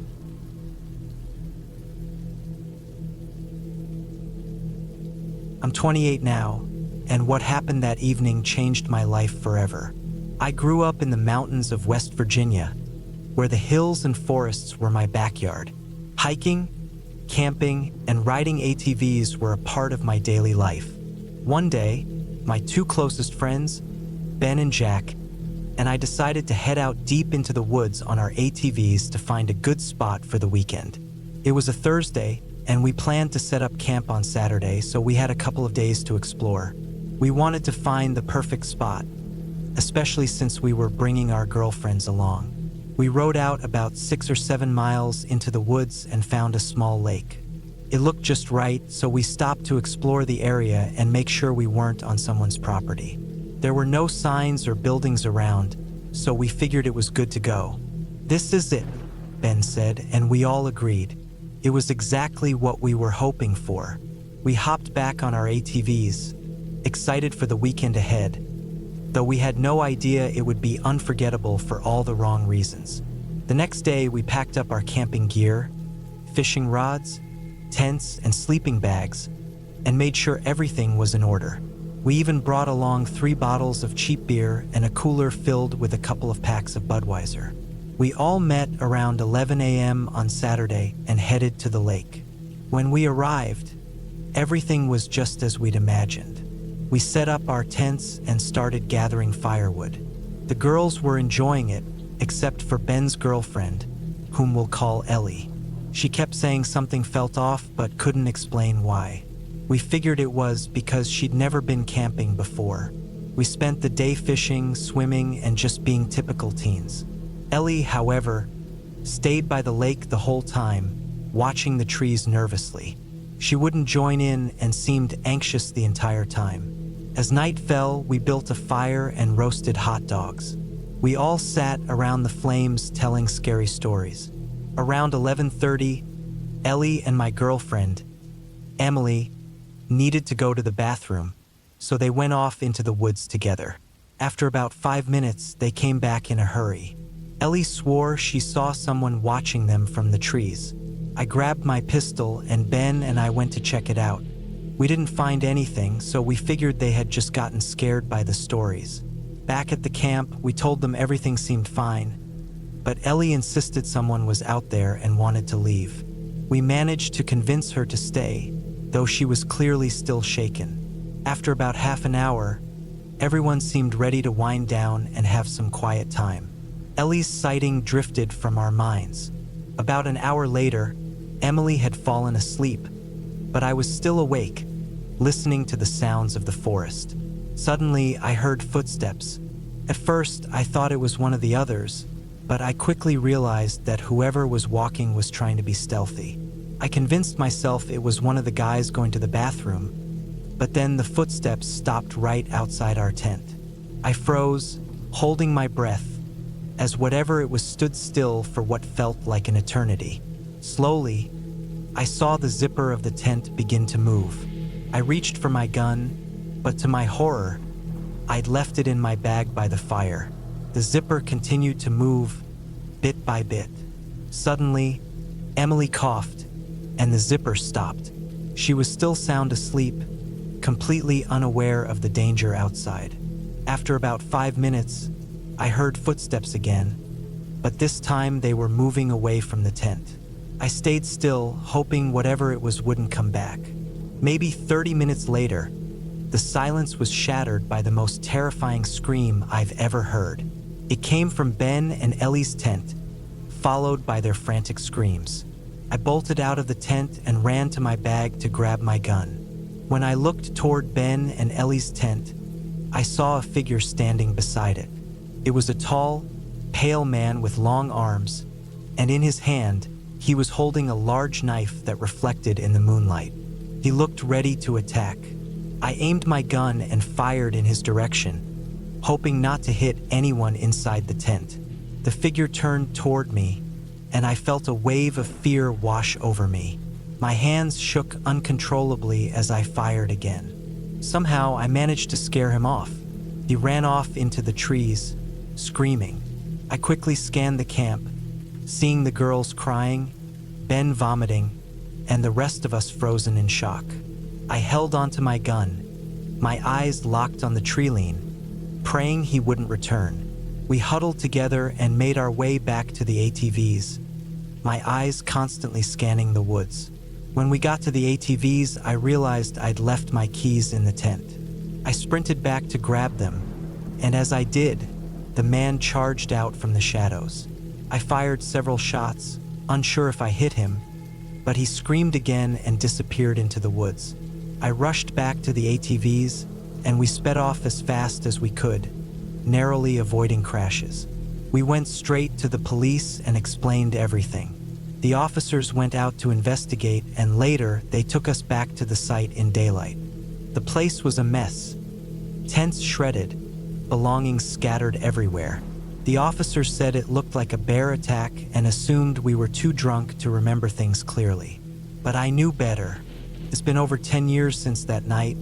I'm 28 now, and what happened that evening changed my life forever. I grew up in the mountains of West Virginia, where the hills and forests were my backyard. Hiking, camping, and riding ATVs were a part of my daily life. One day, my two closest friends, Ben and Jack, and I decided to head out deep into the woods on our ATVs to find a good spot for the weekend. It was a Thursday, and we planned to set up camp on Saturday, so we had a couple of days to explore. We wanted to find the perfect spot, especially since we were bringing our girlfriends along. We rode out about 6 or 7 miles into the woods and found a small lake. It looked just right, so we stopped to explore the area and make sure we weren't on someone's property. There were no signs or buildings around, so we figured it was good to go. "This is it," Ben said, and we all agreed. It was exactly what we were hoping for. We hopped back on our ATVs, excited for the weekend ahead, though we had no idea it would be unforgettable for all the wrong reasons. The next day, we packed up our camping gear, fishing rods, tents, and sleeping bags, and made sure everything was in order. We even brought along 3 bottles of cheap beer and a cooler filled with a couple of packs of Budweiser. We all met around 11 a.m. on Saturday and headed to the lake. When we arrived, everything was just as we'd imagined. We set up our tents and started gathering firewood. The girls were enjoying it, except for Ben's girlfriend, whom we'll call Ellie. She kept saying something felt off but couldn't explain why. We figured it was because she'd never been camping before. We spent the day fishing, swimming, and just being typical teens. Ellie, however, stayed by the lake the whole time, watching the trees nervously. She wouldn't join in and seemed anxious the entire time. As night fell, we built a fire and roasted hot dogs. We all sat around the flames telling scary stories. Around 11:30, Ellie and my girlfriend, Emily, needed to go to the bathroom, so they went off into the woods together. After about 5 minutes, they came back in a hurry. Ellie swore she saw someone watching them from the trees. I grabbed my pistol and Ben and I went to check it out. We didn't find anything, so we figured they had just gotten scared by the stories. Back at the camp, we told them everything seemed fine, but Ellie insisted someone was out there and wanted to leave. We managed to convince her to stay, though she was clearly still shaken. After about half an hour, everyone seemed ready to wind down and have some quiet time. Ellie's sighting drifted from our minds. About an hour later, Emily had fallen asleep, but I was still awake, listening to the sounds of the forest. Suddenly, I heard footsteps. At first, I thought it was one of the others, but I quickly realized that whoever was walking was trying to be stealthy. I convinced myself it was one of the guys going to the bathroom, but then the footsteps stopped right outside our tent. I froze, holding my breath, as whatever it was stood still for what felt like an eternity. Slowly, I saw the zipper of the tent begin to move. I reached for my gun, but to my horror, I'd left it in my bag by the fire. The zipper continued to move, bit by bit. Suddenly, Emily coughed, and the zipper stopped. She was still sound asleep, completely unaware of the danger outside. After about 5 minutes, I heard footsteps again, but this time they were moving away from the tent. I stayed still, hoping whatever it was wouldn't come back. Maybe 30 minutes later, the silence was shattered by the most terrifying scream I've ever heard. It came from Ben and Ellie's tent, followed by their frantic screams. I bolted out of the tent and ran to my bag to grab my gun. When I looked toward Ben and Ellie's tent, I saw a figure standing beside it. It was a tall, pale man with long arms, and in his hand, he was holding a large knife that reflected in the moonlight. He looked ready to attack. I aimed my gun and fired in his direction, hoping not to hit anyone inside the tent. The figure turned toward me, and I felt a wave of fear wash over me. My hands shook uncontrollably as I fired again. Somehow, I managed to scare him off. He ran off into the trees, screaming. I quickly scanned the camp, seeing the girls crying, Ben vomiting, and the rest of us frozen in shock. I held onto my gun, my eyes locked on the tree-line, praying he wouldn't return. We huddled together and made our way back to the ATVs, my eyes constantly scanning the woods. When we got to the ATVs, I realized I'd left my keys in the tent. I sprinted back to grab them, and as I did, the man charged out from the shadows. I fired several shots, unsure if I hit him, but he screamed again and disappeared into the woods. I rushed back to the ATVs, and we sped off as fast as we could, narrowly avoiding crashes. We went straight to the police and explained everything. The officers went out to investigate, and later they took us back to the site in daylight. The place was a mess, tents shredded, belongings scattered everywhere. The officers said it looked like a bear attack and assumed we were too drunk to remember things clearly. But I knew better. It's been over 10 years since that night,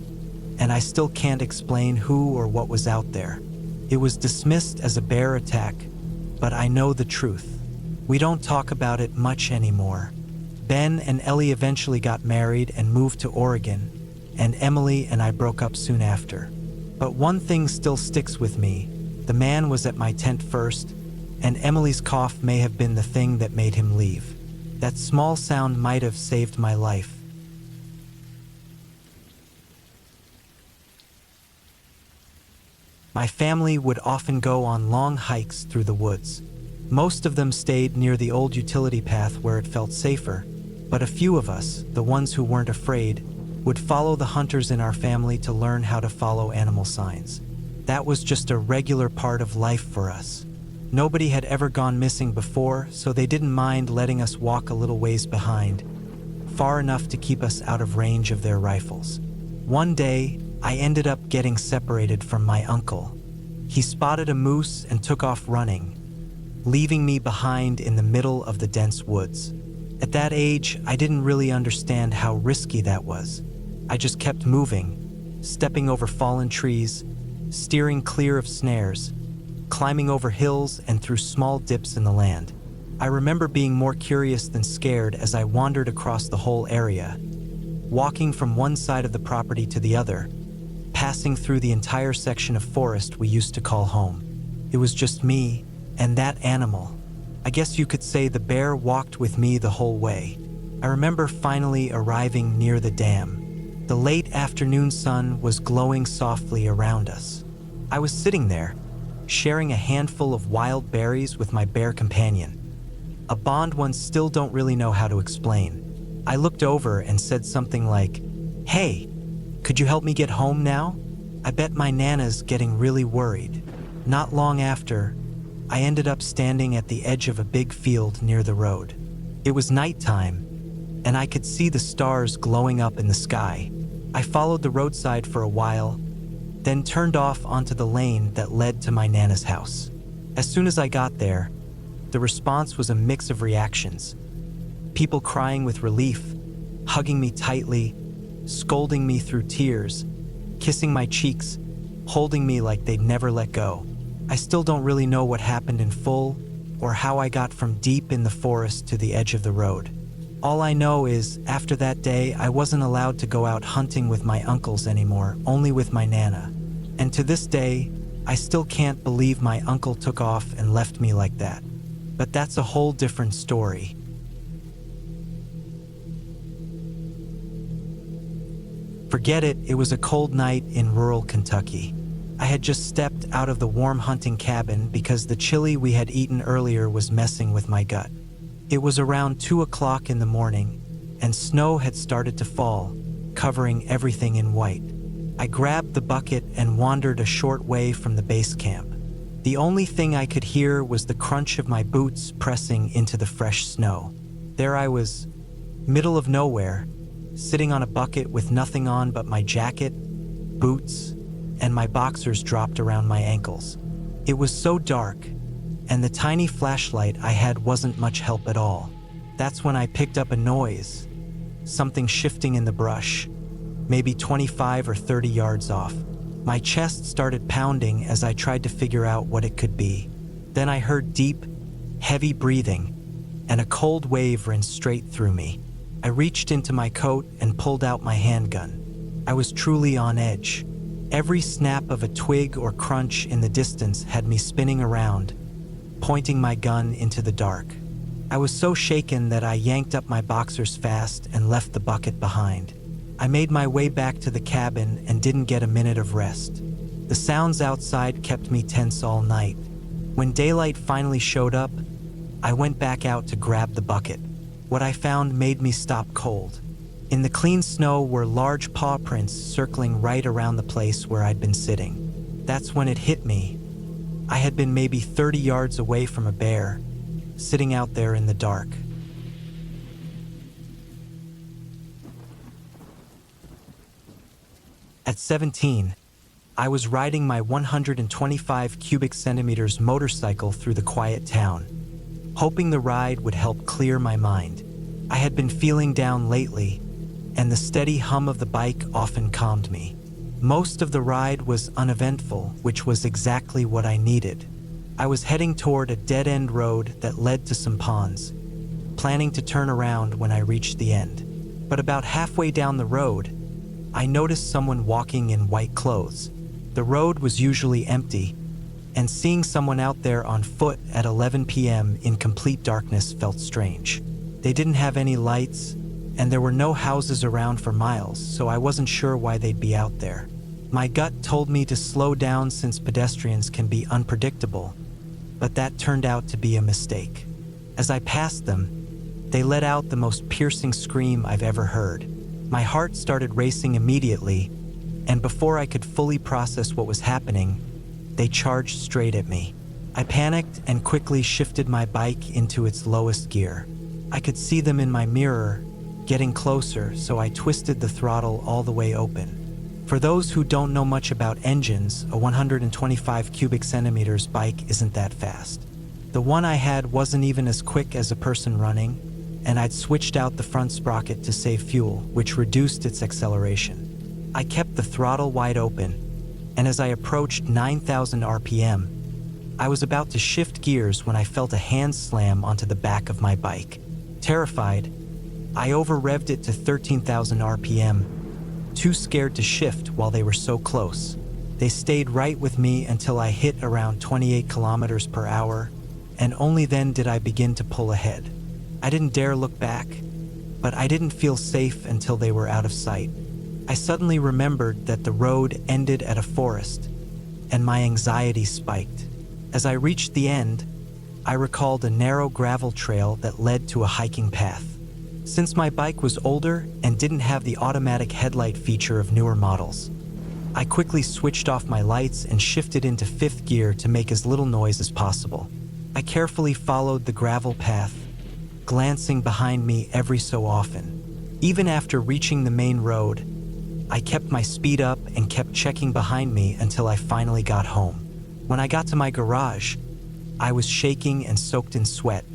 and I still can't explain who or what was out there. It was dismissed as a bear attack, but I know the truth. We don't talk about it much anymore. Ben and Ellie eventually got married and moved to Oregon, and Emily and I broke up soon after. But one thing still sticks with me. The man was at my tent first, and Emily's cough may have been the thing that made him leave. That small sound might have saved my life. My family would often go on long hikes through the woods. Most of them stayed near the old utility path where it felt safer, but a few of us, the ones who weren't afraid, would follow the hunters in our family to learn how to follow animal signs. That was just a regular part of life for us. Nobody had ever gone missing before, so they didn't mind letting us walk a little ways behind, far enough to keep us out of range of their rifles. One day, I ended up getting separated from my uncle. He spotted a moose and took off running, leaving me behind in the middle of the dense woods. At that age, I didn't really understand how risky that was. I just kept moving, stepping over fallen trees, steering clear of snares, climbing over hills and through small dips in the land. I remember being more curious than scared as I wandered across the whole area, walking from one side of the property to the other, passing through the entire section of forest we used to call home. It was just me and that animal. I guess you could say the bear walked with me the whole way. I remember finally arriving near the dam. The late afternoon sun was glowing softly around us. I was sitting there, sharing a handful of wild berries with my bear companion, a bond one still don't really know how to explain. I looked over and said something like, "Hey, could you help me get home now? I bet my Nana's getting really worried." Not long after, I ended up standing at the edge of a big field near the road. It was nighttime, and I could see the stars glowing up in the sky. I followed the roadside for a while, then turned off onto the lane that led to my Nana's house. As soon as I got there, the response was a mix of reactions. People crying with relief, hugging me tightly, scolding me through tears, kissing my cheeks, holding me like they'd never let go. I still don't really know what happened in full or how I got from deep in the forest to the edge of the road. All I know is, after that day, I wasn't allowed to go out hunting with my uncles anymore, only with my Nana. And to this day, I still can't believe my uncle took off and left me like that. But that's a whole different story. Forget it, it was a cold night in rural Kentucky. I had just stepped out of the warm hunting cabin because the chili we had eaten earlier was messing with my gut. It was around 2 o'clock in the morning, and snow had started to fall, covering everything in white. I grabbed the bucket and wandered a short way from the base camp. The only thing I could hear was the crunch of my boots pressing into the fresh snow. There I was, middle of nowhere, sitting on a bucket with nothing on but my jacket, boots, and my boxers dropped around my ankles. It was so dark, and the tiny flashlight I had wasn't much help at all. That's when I picked up a noise, something shifting in the brush, maybe 25 or 30 yards off. My chest started pounding as I tried to figure out what it could be. Then I heard deep, heavy breathing, and a cold wave ran straight through me. I reached into my coat and pulled out my handgun. I was truly on edge. Every snap of a twig or crunch in the distance had me spinning around, pointing my gun into the dark. I was so shaken that I yanked up my boxers fast and left the bucket behind. I made my way back to the cabin and didn't get a minute of rest. The sounds outside kept me tense all night. When daylight finally showed up, I went back out to grab the bucket. What I found made me stop cold. In the clean snow were large paw prints circling right around the place where I'd been sitting. That's when it hit me. I had been maybe 30 yards away from a bear, sitting out there in the dark. At 17, I was riding my 125 cubic centimeters motorcycle through the quiet town, hoping the ride would help clear my mind. I had been feeling down lately, and the steady hum of the bike often calmed me. Most of the ride was uneventful, which was exactly what I needed. I was heading toward a dead-end road that led to some ponds, planning to turn around when I reached the end. But about halfway down the road, I noticed someone walking in white clothes. The road was usually empty, and seeing someone out there on foot at 11 p.m. in complete darkness felt strange. They didn't have any lights, and there were no houses around for miles, so I wasn't sure why they'd be out there. My gut told me to slow down since pedestrians can be unpredictable, but that turned out to be a mistake. As I passed them, they let out the most piercing scream I've ever heard. My heart started racing immediately, and before I could fully process what was happening, they charged straight at me. I panicked and quickly shifted my bike into its lowest gear. I could see them in my mirror, getting closer, so I twisted the throttle all the way open. For those who don't know much about engines, a 125 cubic centimeters bike isn't that fast. The one I had wasn't even as quick as a person running, and I'd switched out the front sprocket to save fuel, which reduced its acceleration. I kept the throttle wide open, and as I approached 9,000 RPM, I was about to shift gears when I felt a hand slam onto the back of my bike. Terrified, I over-revved it to 13,000 RPM, too scared to shift while they were so close. They stayed right with me until I hit around 28 kilometers per hour, and only then did I begin to pull ahead. I didn't dare look back, but I didn't feel safe until they were out of sight. I suddenly remembered that the road ended at a forest, and my anxiety spiked. As I reached the end, I recalled a narrow gravel trail that led to a hiking path. Since my bike was older and didn't have the automatic headlight feature of newer models, I quickly switched off my lights and shifted into fifth gear to make as little noise as possible. I carefully followed the gravel path, glancing behind me every so often. Even after reaching the main road, I kept my speed up and kept checking behind me until I finally got home. When I got to my garage, I was shaking and soaked in sweat.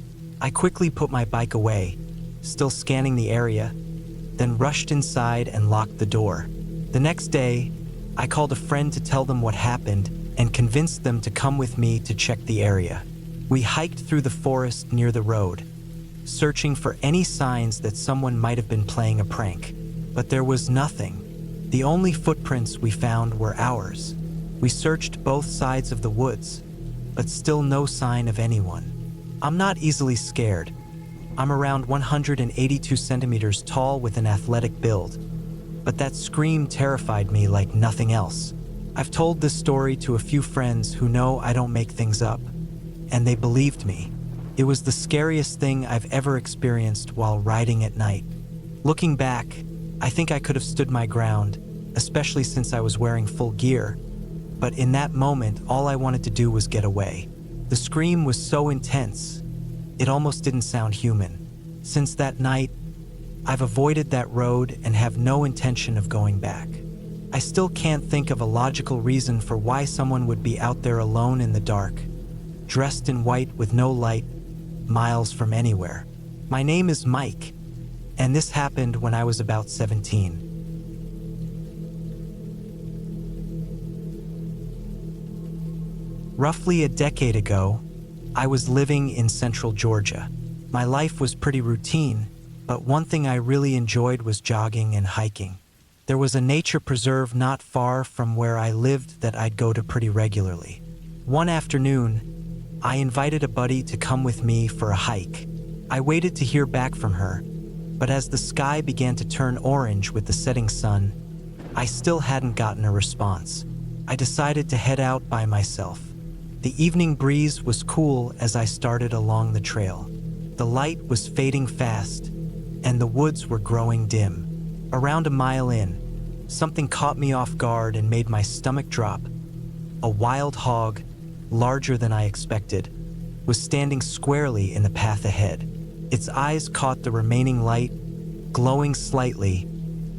I quickly put my bike away, still scanning the area, then rushed inside and locked the door. The next day, I called a friend to tell them what happened and convinced them to come with me to check the area. We hiked through the forest near the road, searching for any signs that someone might have been playing a prank. But there was nothing. The only footprints we found were ours. We searched both sides of the woods, but still no sign of anyone. I'm not easily scared. I'm around 182 centimeters tall with an athletic build, but that scream terrified me like nothing else. I've told this story to a few friends who know I don't make things up, and they believed me. It was the scariest thing I've ever experienced while riding at night. Looking back, I think I could have stood my ground, especially since I was wearing full gear. But in that moment, all I wanted to do was get away. The scream was so intense, it almost didn't sound human. Since that night, I've avoided that road and have no intention of going back. I still can't think of a logical reason for why someone would be out there alone in the dark, dressed in white with no light, miles from anywhere. My name is Mike, and this happened when I was about 17. Roughly a decade ago, I was living in central Georgia. My life was pretty routine, but one thing I really enjoyed was jogging and hiking. There was a nature preserve not far from where I lived that I'd go to pretty regularly. One afternoon, I invited a buddy to come with me for a hike. I waited to hear back from her, but as the sky began to turn orange with the setting sun, I still hadn't gotten a response. I decided to head out by myself. The evening breeze was cool as I started along the trail. The light was fading fast, and the woods were growing dim. Around a mile in, something caught me off guard and made my stomach drop. A wild hog, larger than I expected, was standing squarely in the path ahead. Its eyes caught the remaining light, glowing slightly,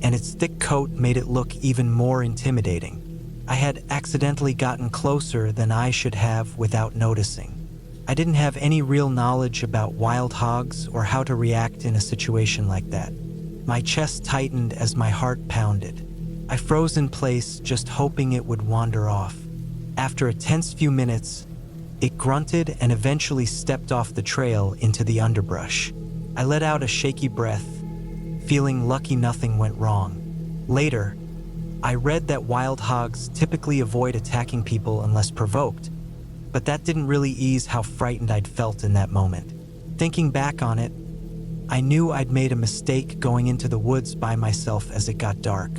and its thick coat made it look even more intimidating. I had accidentally gotten closer than I should have without noticing. I didn't have any real knowledge about wild hogs or how to react in a situation like that. My chest tightened as my heart pounded. I froze in place, just hoping it would wander off. After a tense few minutes, it grunted and eventually stepped off the trail into the underbrush. I let out a shaky breath, feeling lucky nothing went wrong. Later, I read that wild hogs typically avoid attacking people unless provoked, but that didn't really ease how frightened I'd felt in that moment. Thinking back on it, I knew I'd made a mistake going into the woods by myself as it got dark.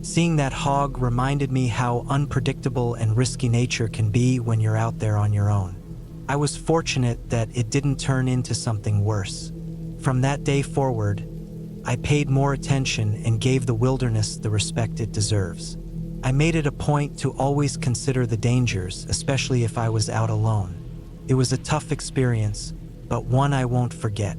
Seeing that hog reminded me how unpredictable and risky nature can be when you're out there on your own. I was fortunate that it didn't turn into something worse. From that day forward, I paid more attention and gave the wilderness the respect it deserves. I made it a point to always consider the dangers, especially if I was out alone. It was a tough experience, but one I won't forget.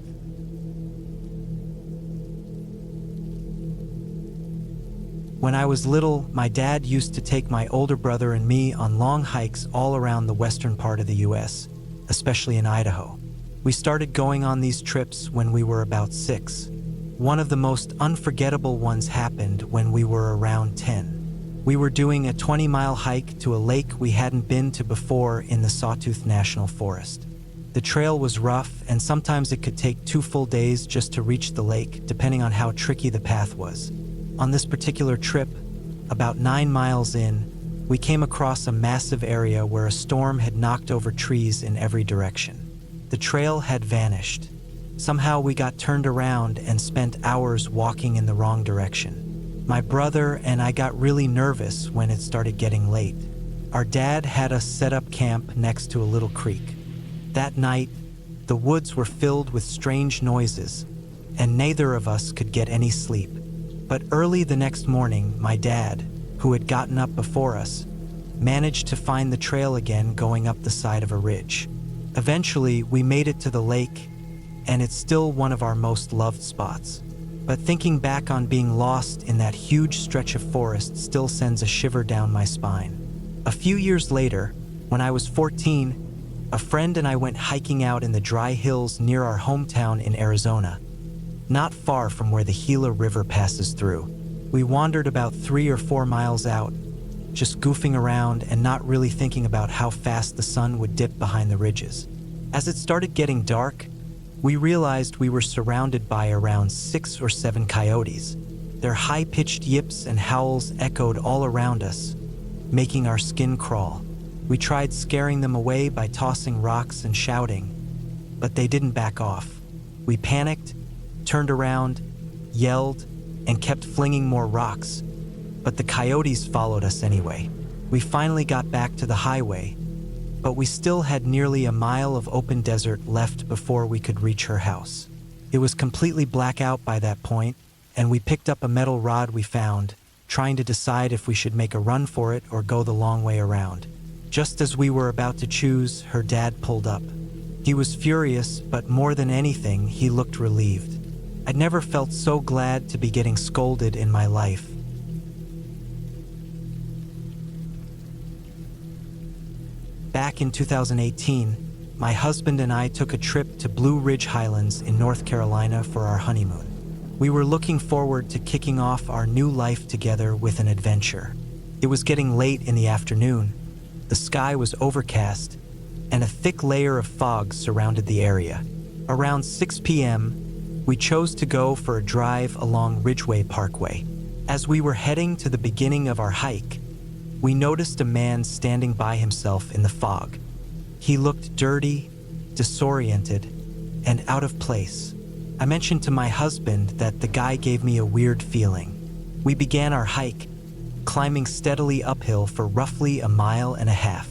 When I was little, my dad used to take my older brother and me on long hikes all around the western part of the US, especially in Idaho. We started going on these trips when we were about 6. One of the most unforgettable ones happened when we were around 10. We were doing a 20-mile hike to a lake we hadn't been to before in the Sawtooth National Forest. The trail was rough, and sometimes it could take 2 full days just to reach the lake, depending on how tricky the path was. On this particular trip, about 9 miles in, we came across a massive area where a storm had knocked over trees in every direction. The trail had vanished. Somehow we got turned around and spent hours walking in the wrong direction. My brother and I got really nervous when it started getting late. Our dad had us set up camp next to a little creek. That night, the woods were filled with strange noises, and neither of us could get any sleep. But early the next morning, my dad, who had gotten up before us, managed to find the trail again going up the side of a ridge. Eventually, we made it to the lake, and it's still one of our most loved spots. But thinking back on being lost in that huge stretch of forest still sends a shiver down my spine. A few years later, when I was 14, a friend and I went hiking out in the dry hills near our hometown in Arizona, not far from where the Gila River passes through. We wandered about 3 or 4 miles out, just goofing around and not really thinking about how fast the sun would dip behind the ridges. As it started getting dark, we realized we were surrounded by around 6 or 7 coyotes. Their high-pitched yips and howls echoed all around us, making our skin crawl. We tried scaring them away by tossing rocks and shouting, but they didn't back off. We panicked, turned around, yelled, and kept flinging more rocks, but the coyotes followed us anyway. We finally got back to the highway, but we still had nearly a mile of open desert left before we could reach her house. It was completely black out by that point, and we picked up a metal rod we found, trying to decide if we should make a run for it or go the long way around. Just as we were about to choose, her dad pulled up. He was furious, but more than anything, he looked relieved. I'd never felt so glad to be getting scolded in my life. Back in 2018, my husband and I took a trip to Blue Ridge Highlands in North Carolina for our honeymoon. We were looking forward to kicking off our new life together with an adventure. It was getting late in the afternoon, the sky was overcast, and a thick layer of fog surrounded the area. Around 6 p.m., we chose to go for a drive along Ridgeway Parkway. As we were heading to the beginning of our hike, we noticed a man standing by himself in the fog. He looked dirty, disoriented, and out of place. I mentioned to my husband that the guy gave me a weird feeling. We began our hike, climbing steadily uphill for roughly 1.5 miles.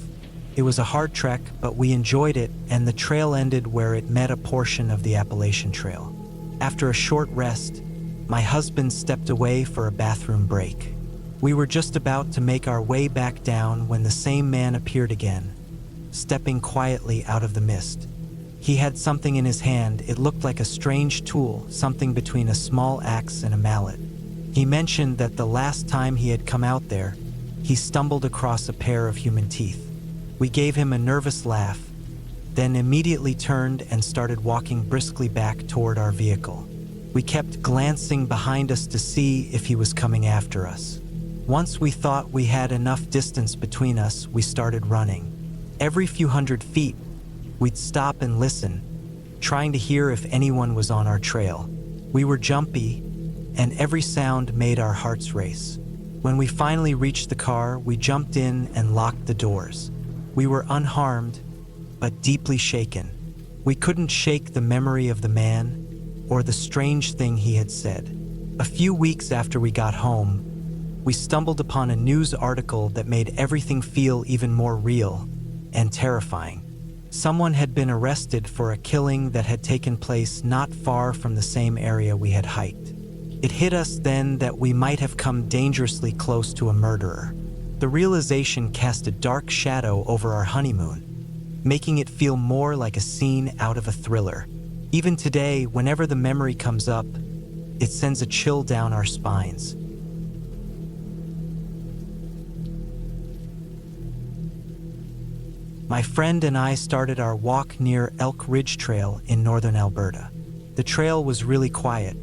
It was a hard trek, but we enjoyed it, and the trail ended where it met a portion of the Appalachian Trail. After a short rest, my husband stepped away for a bathroom break. We were just about to make our way back down when the same man appeared again, stepping quietly out of the mist. He had something in his hand. It looked like a strange tool, something between a small axe and a mallet. He mentioned that the last time he had come out there, he stumbled across a pair of human teeth. We gave him a nervous laugh, then immediately turned and started walking briskly back toward our vehicle. We kept glancing behind us to see if he was coming after us. Once we thought we had enough distance between us, we started running. Every few hundred feet, we'd stop and listen, trying to hear if anyone was on our trail. We were jumpy, and every sound made our hearts race. When we finally reached the car, we jumped in and locked the doors. We were unharmed, but deeply shaken. We couldn't shake the memory of the man or the strange thing he had said. A few weeks after we got home, we stumbled upon a news article that made everything feel even more real and terrifying. Someone had been arrested for a killing that had taken place not far from the same area we had hiked. It hit us then that we might have come dangerously close to a murderer. The realization cast a dark shadow over our honeymoon, making it feel more like a scene out of a thriller. Even today, whenever the memory comes up, it sends a chill down our spines. My friend and I started our walk near Elk Ridge Trail in northern Alberta. The trail was really quiet,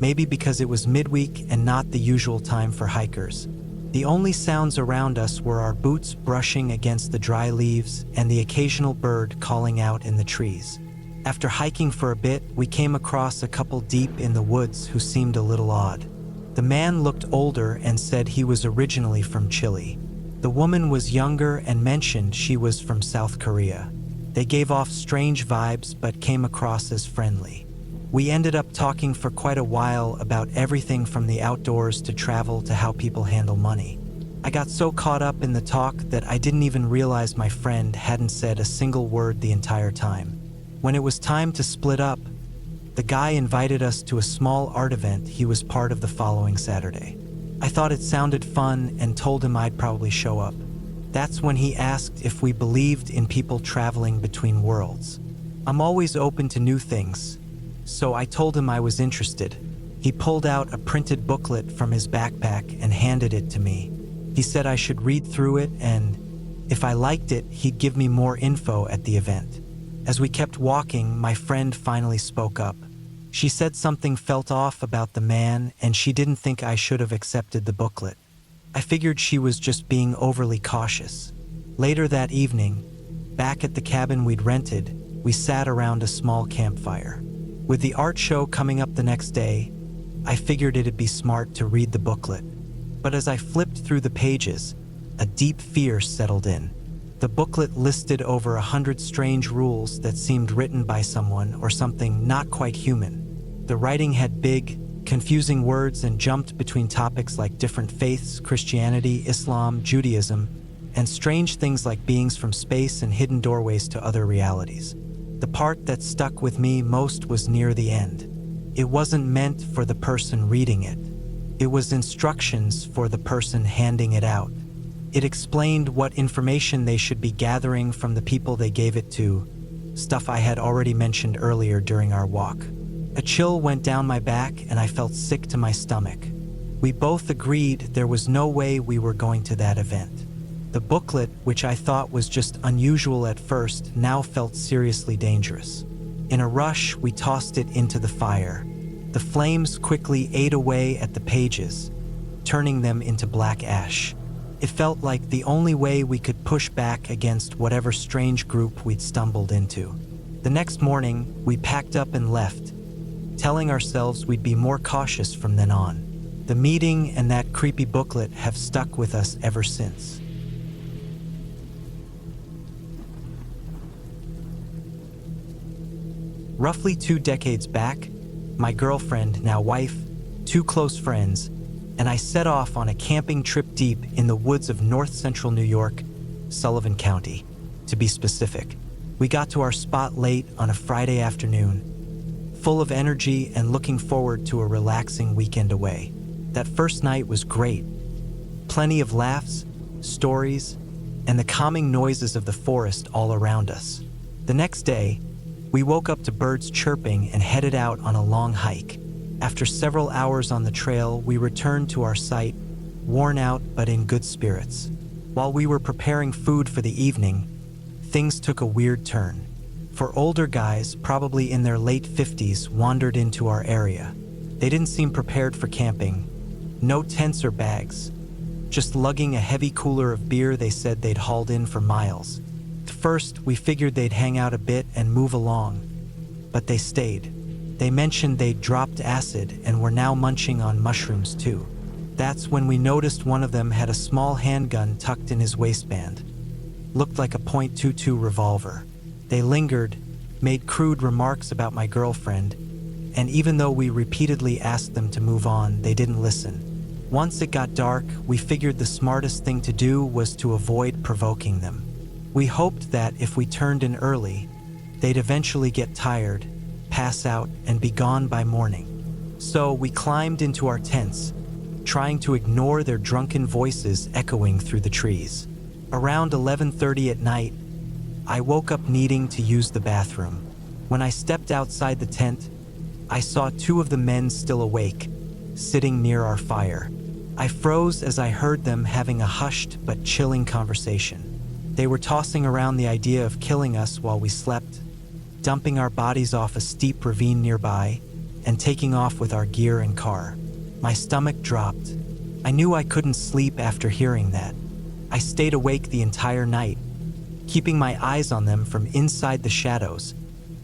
maybe because it was midweek and not the usual time for hikers. The only sounds around us were our boots brushing against the dry leaves and the occasional bird calling out in the trees. After hiking for a bit, we came across a couple deep in the woods who seemed a little odd. The man looked older and said he was originally from Chile. The woman was younger and mentioned she was from South Korea. They gave off strange vibes but came across as friendly. We ended up talking for quite a while about everything from the outdoors to travel to how people handle money. I got so caught up in the talk that I didn't even realize my friend hadn't said a single word the entire time. When it was time to split up, the guy invited us to a small art event he was part of the following Saturday. I thought it sounded fun and told him I'd probably show up. That's when he asked if we believed in people traveling between worlds. I'm always open to new things, so I told him I was interested. He pulled out a printed booklet from his backpack and handed it to me. He said I should read through it and, if I liked it, he'd give me more info at the event. As we kept walking, my friend finally spoke up. She said something felt off about the man and she didn't think I should have accepted the booklet. I figured she was just being overly cautious. Later that evening, back at the cabin we'd rented, we sat around a small campfire. With the art show coming up the next day, I figured it'd be smart to read the booklet. But as I flipped through the pages, a deep fear settled in. The booklet listed over 100 strange rules that seemed written by someone or something not quite human. The writing had big, confusing words and jumped between topics like different faiths, Christianity, Islam, Judaism, and strange things like beings from space and hidden doorways to other realities. The part that stuck with me most was near the end. It wasn't meant for the person reading it. It was instructions for the person handing it out. It explained what information they should be gathering from the people they gave it to, stuff I had already mentioned earlier during our walk. A chill went down my back and I felt sick to my stomach. We both agreed there was no way we were going to that event. The booklet, which I thought was just unusual at first, now felt seriously dangerous. In a rush, we tossed it into the fire. The flames quickly ate away at the pages, turning them into black ash. It felt like the only way we could push back against whatever strange group we'd stumbled into. The next morning, we packed up and left, telling ourselves we'd be more cautious from then on. The meeting and that creepy booklet have stuck with us ever since. Roughly 2 decades back, my girlfriend, now wife, 2 close friends, and I set off on a camping trip deep in the woods of north-central New York, Sullivan County, to be specific. We got to our spot late on a Friday afternoon, full of energy and looking forward to a relaxing weekend away. That first night was great. Plenty of laughs, stories, and the calming noises of the forest all around us. The next day, we woke up to birds chirping and headed out on a long hike. After several hours on the trail, we returned to our site, worn out but in good spirits. While we were preparing food for the evening, things took a weird turn. 4 older guys, probably in their late 50s, wandered into our area. They didn't seem prepared for camping. No tents or bags. Just lugging a heavy cooler of beer they said they'd hauled in for miles. At first, we figured they'd hang out a bit and move along, but they stayed. They mentioned they'd dropped acid and were now munching on mushrooms too. That's when we noticed one of them had a small handgun tucked in his waistband. Looked like a .22 revolver. They lingered, made crude remarks about my girlfriend, and even though we repeatedly asked them to move on, they didn't listen. Once it got dark, we figured the smartest thing to do was to avoid provoking them. We hoped that if we turned in early, they'd eventually get tired, pass out, and be gone by morning. So we climbed into our tents, trying to ignore their drunken voices echoing through the trees. Around 11:30 at night, I woke up needing to use the bathroom. When I stepped outside the tent, I saw two of the men still awake, sitting near our fire. I froze as I heard them having a hushed but chilling conversation. They were tossing around the idea of killing us while we slept, dumping our bodies off a steep ravine nearby, and taking off with our gear and car. My stomach dropped. I knew I couldn't sleep after hearing that. I stayed awake the entire night, keeping my eyes on them from inside the shadows,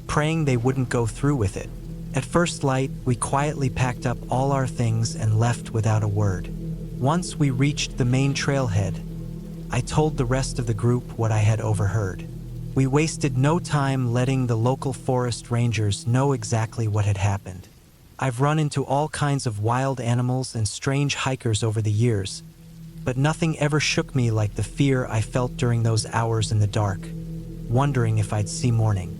praying they wouldn't go through with it. At first light, we quietly packed up all our things and left without a word. Once we reached the main trailhead, I told the rest of the group what I had overheard. We wasted no time letting the local forest rangers know exactly what had happened. I've run into all kinds of wild animals and strange hikers over the years, but nothing ever shook me like the fear I felt during those hours in the dark, wondering if I'd see morning.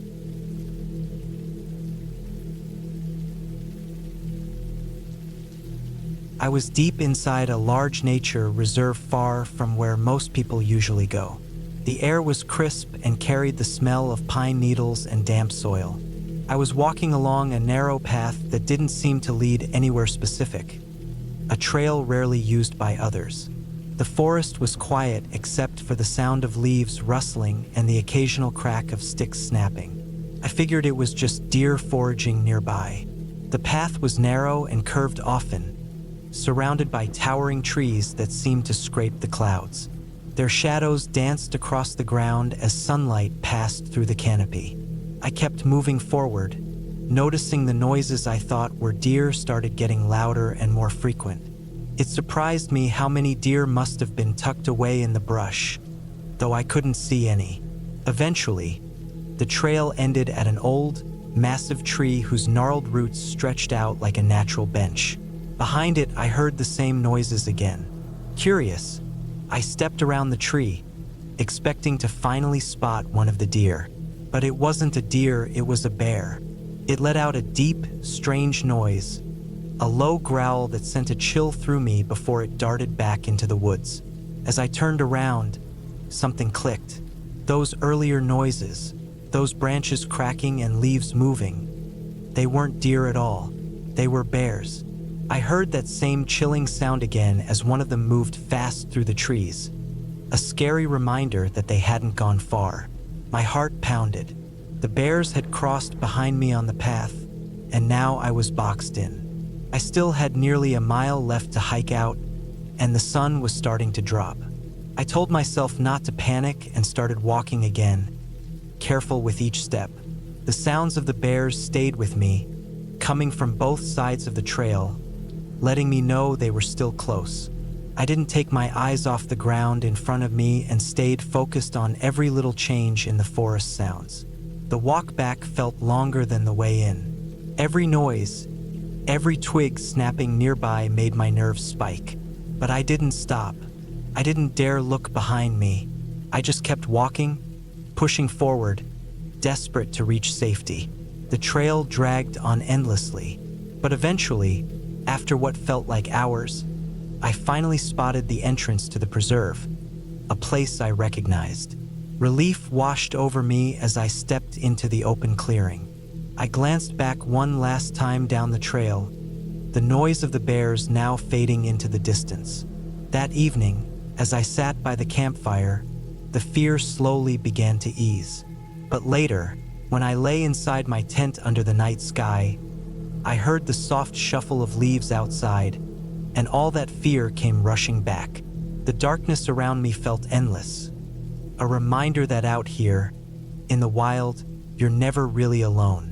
I was deep inside a large nature reserve far from where most people usually go. The air was crisp and carried the smell of pine needles and damp soil. I was walking along a narrow path that didn't seem to lead anywhere specific, a trail rarely used by others. The forest was quiet except for the sound of leaves rustling and the occasional crack of sticks snapping. I figured it was just deer foraging nearby. The path was narrow and curved often, surrounded by towering trees that seemed to scrape the clouds. Their shadows danced across the ground as sunlight passed through the canopy. I kept moving forward, noticing the noises I thought were deer started getting louder and more frequent. It surprised me how many deer must have been tucked away in the brush, though I couldn't see any. Eventually, the trail ended at an old, massive tree whose gnarled roots stretched out like a natural bench. Behind it, I heard the same noises again. Curious, I stepped around the tree, expecting to finally spot one of the deer. But it wasn't a deer, it was a bear. It let out a deep, strange noise, a low growl that sent a chill through me before it darted back into the woods. As I turned around, something clicked. Those earlier noises, those branches cracking and leaves moving, they weren't deer at all. They were bears. I heard that same chilling sound again as one of them moved fast through the trees, a scary reminder that they hadn't gone far. My heart pounded. The bears had crossed behind me on the path, and now I was boxed in. I still had nearly a mile left to hike out, and the sun was starting to drop. I told myself not to panic and started walking again, careful with each step. The sounds of the bears stayed with me, coming from both sides of the trail, letting me know they were still close. I didn't take my eyes off the ground in front of me and stayed focused on every little change in the forest sounds. The walk back felt longer than the way in. Every noise, every twig snapping nearby made my nerves spike. But I didn't stop. I didn't dare look behind me. I just kept walking, pushing forward, desperate to reach safety. The trail dragged on endlessly, but eventually, after what felt like hours, I finally spotted the entrance to the preserve, a place I recognized. Relief washed over me as I stepped into the open clearing. I glanced back one last time down the trail, the noise of the bears now fading into the distance. That evening, as I sat by the campfire, the fear slowly began to ease. But later, when I lay inside my tent under the night sky, I heard the soft shuffle of leaves outside, and all that fear came rushing back. The darkness around me felt endless, a reminder that out here, in the wild, you're never really alone.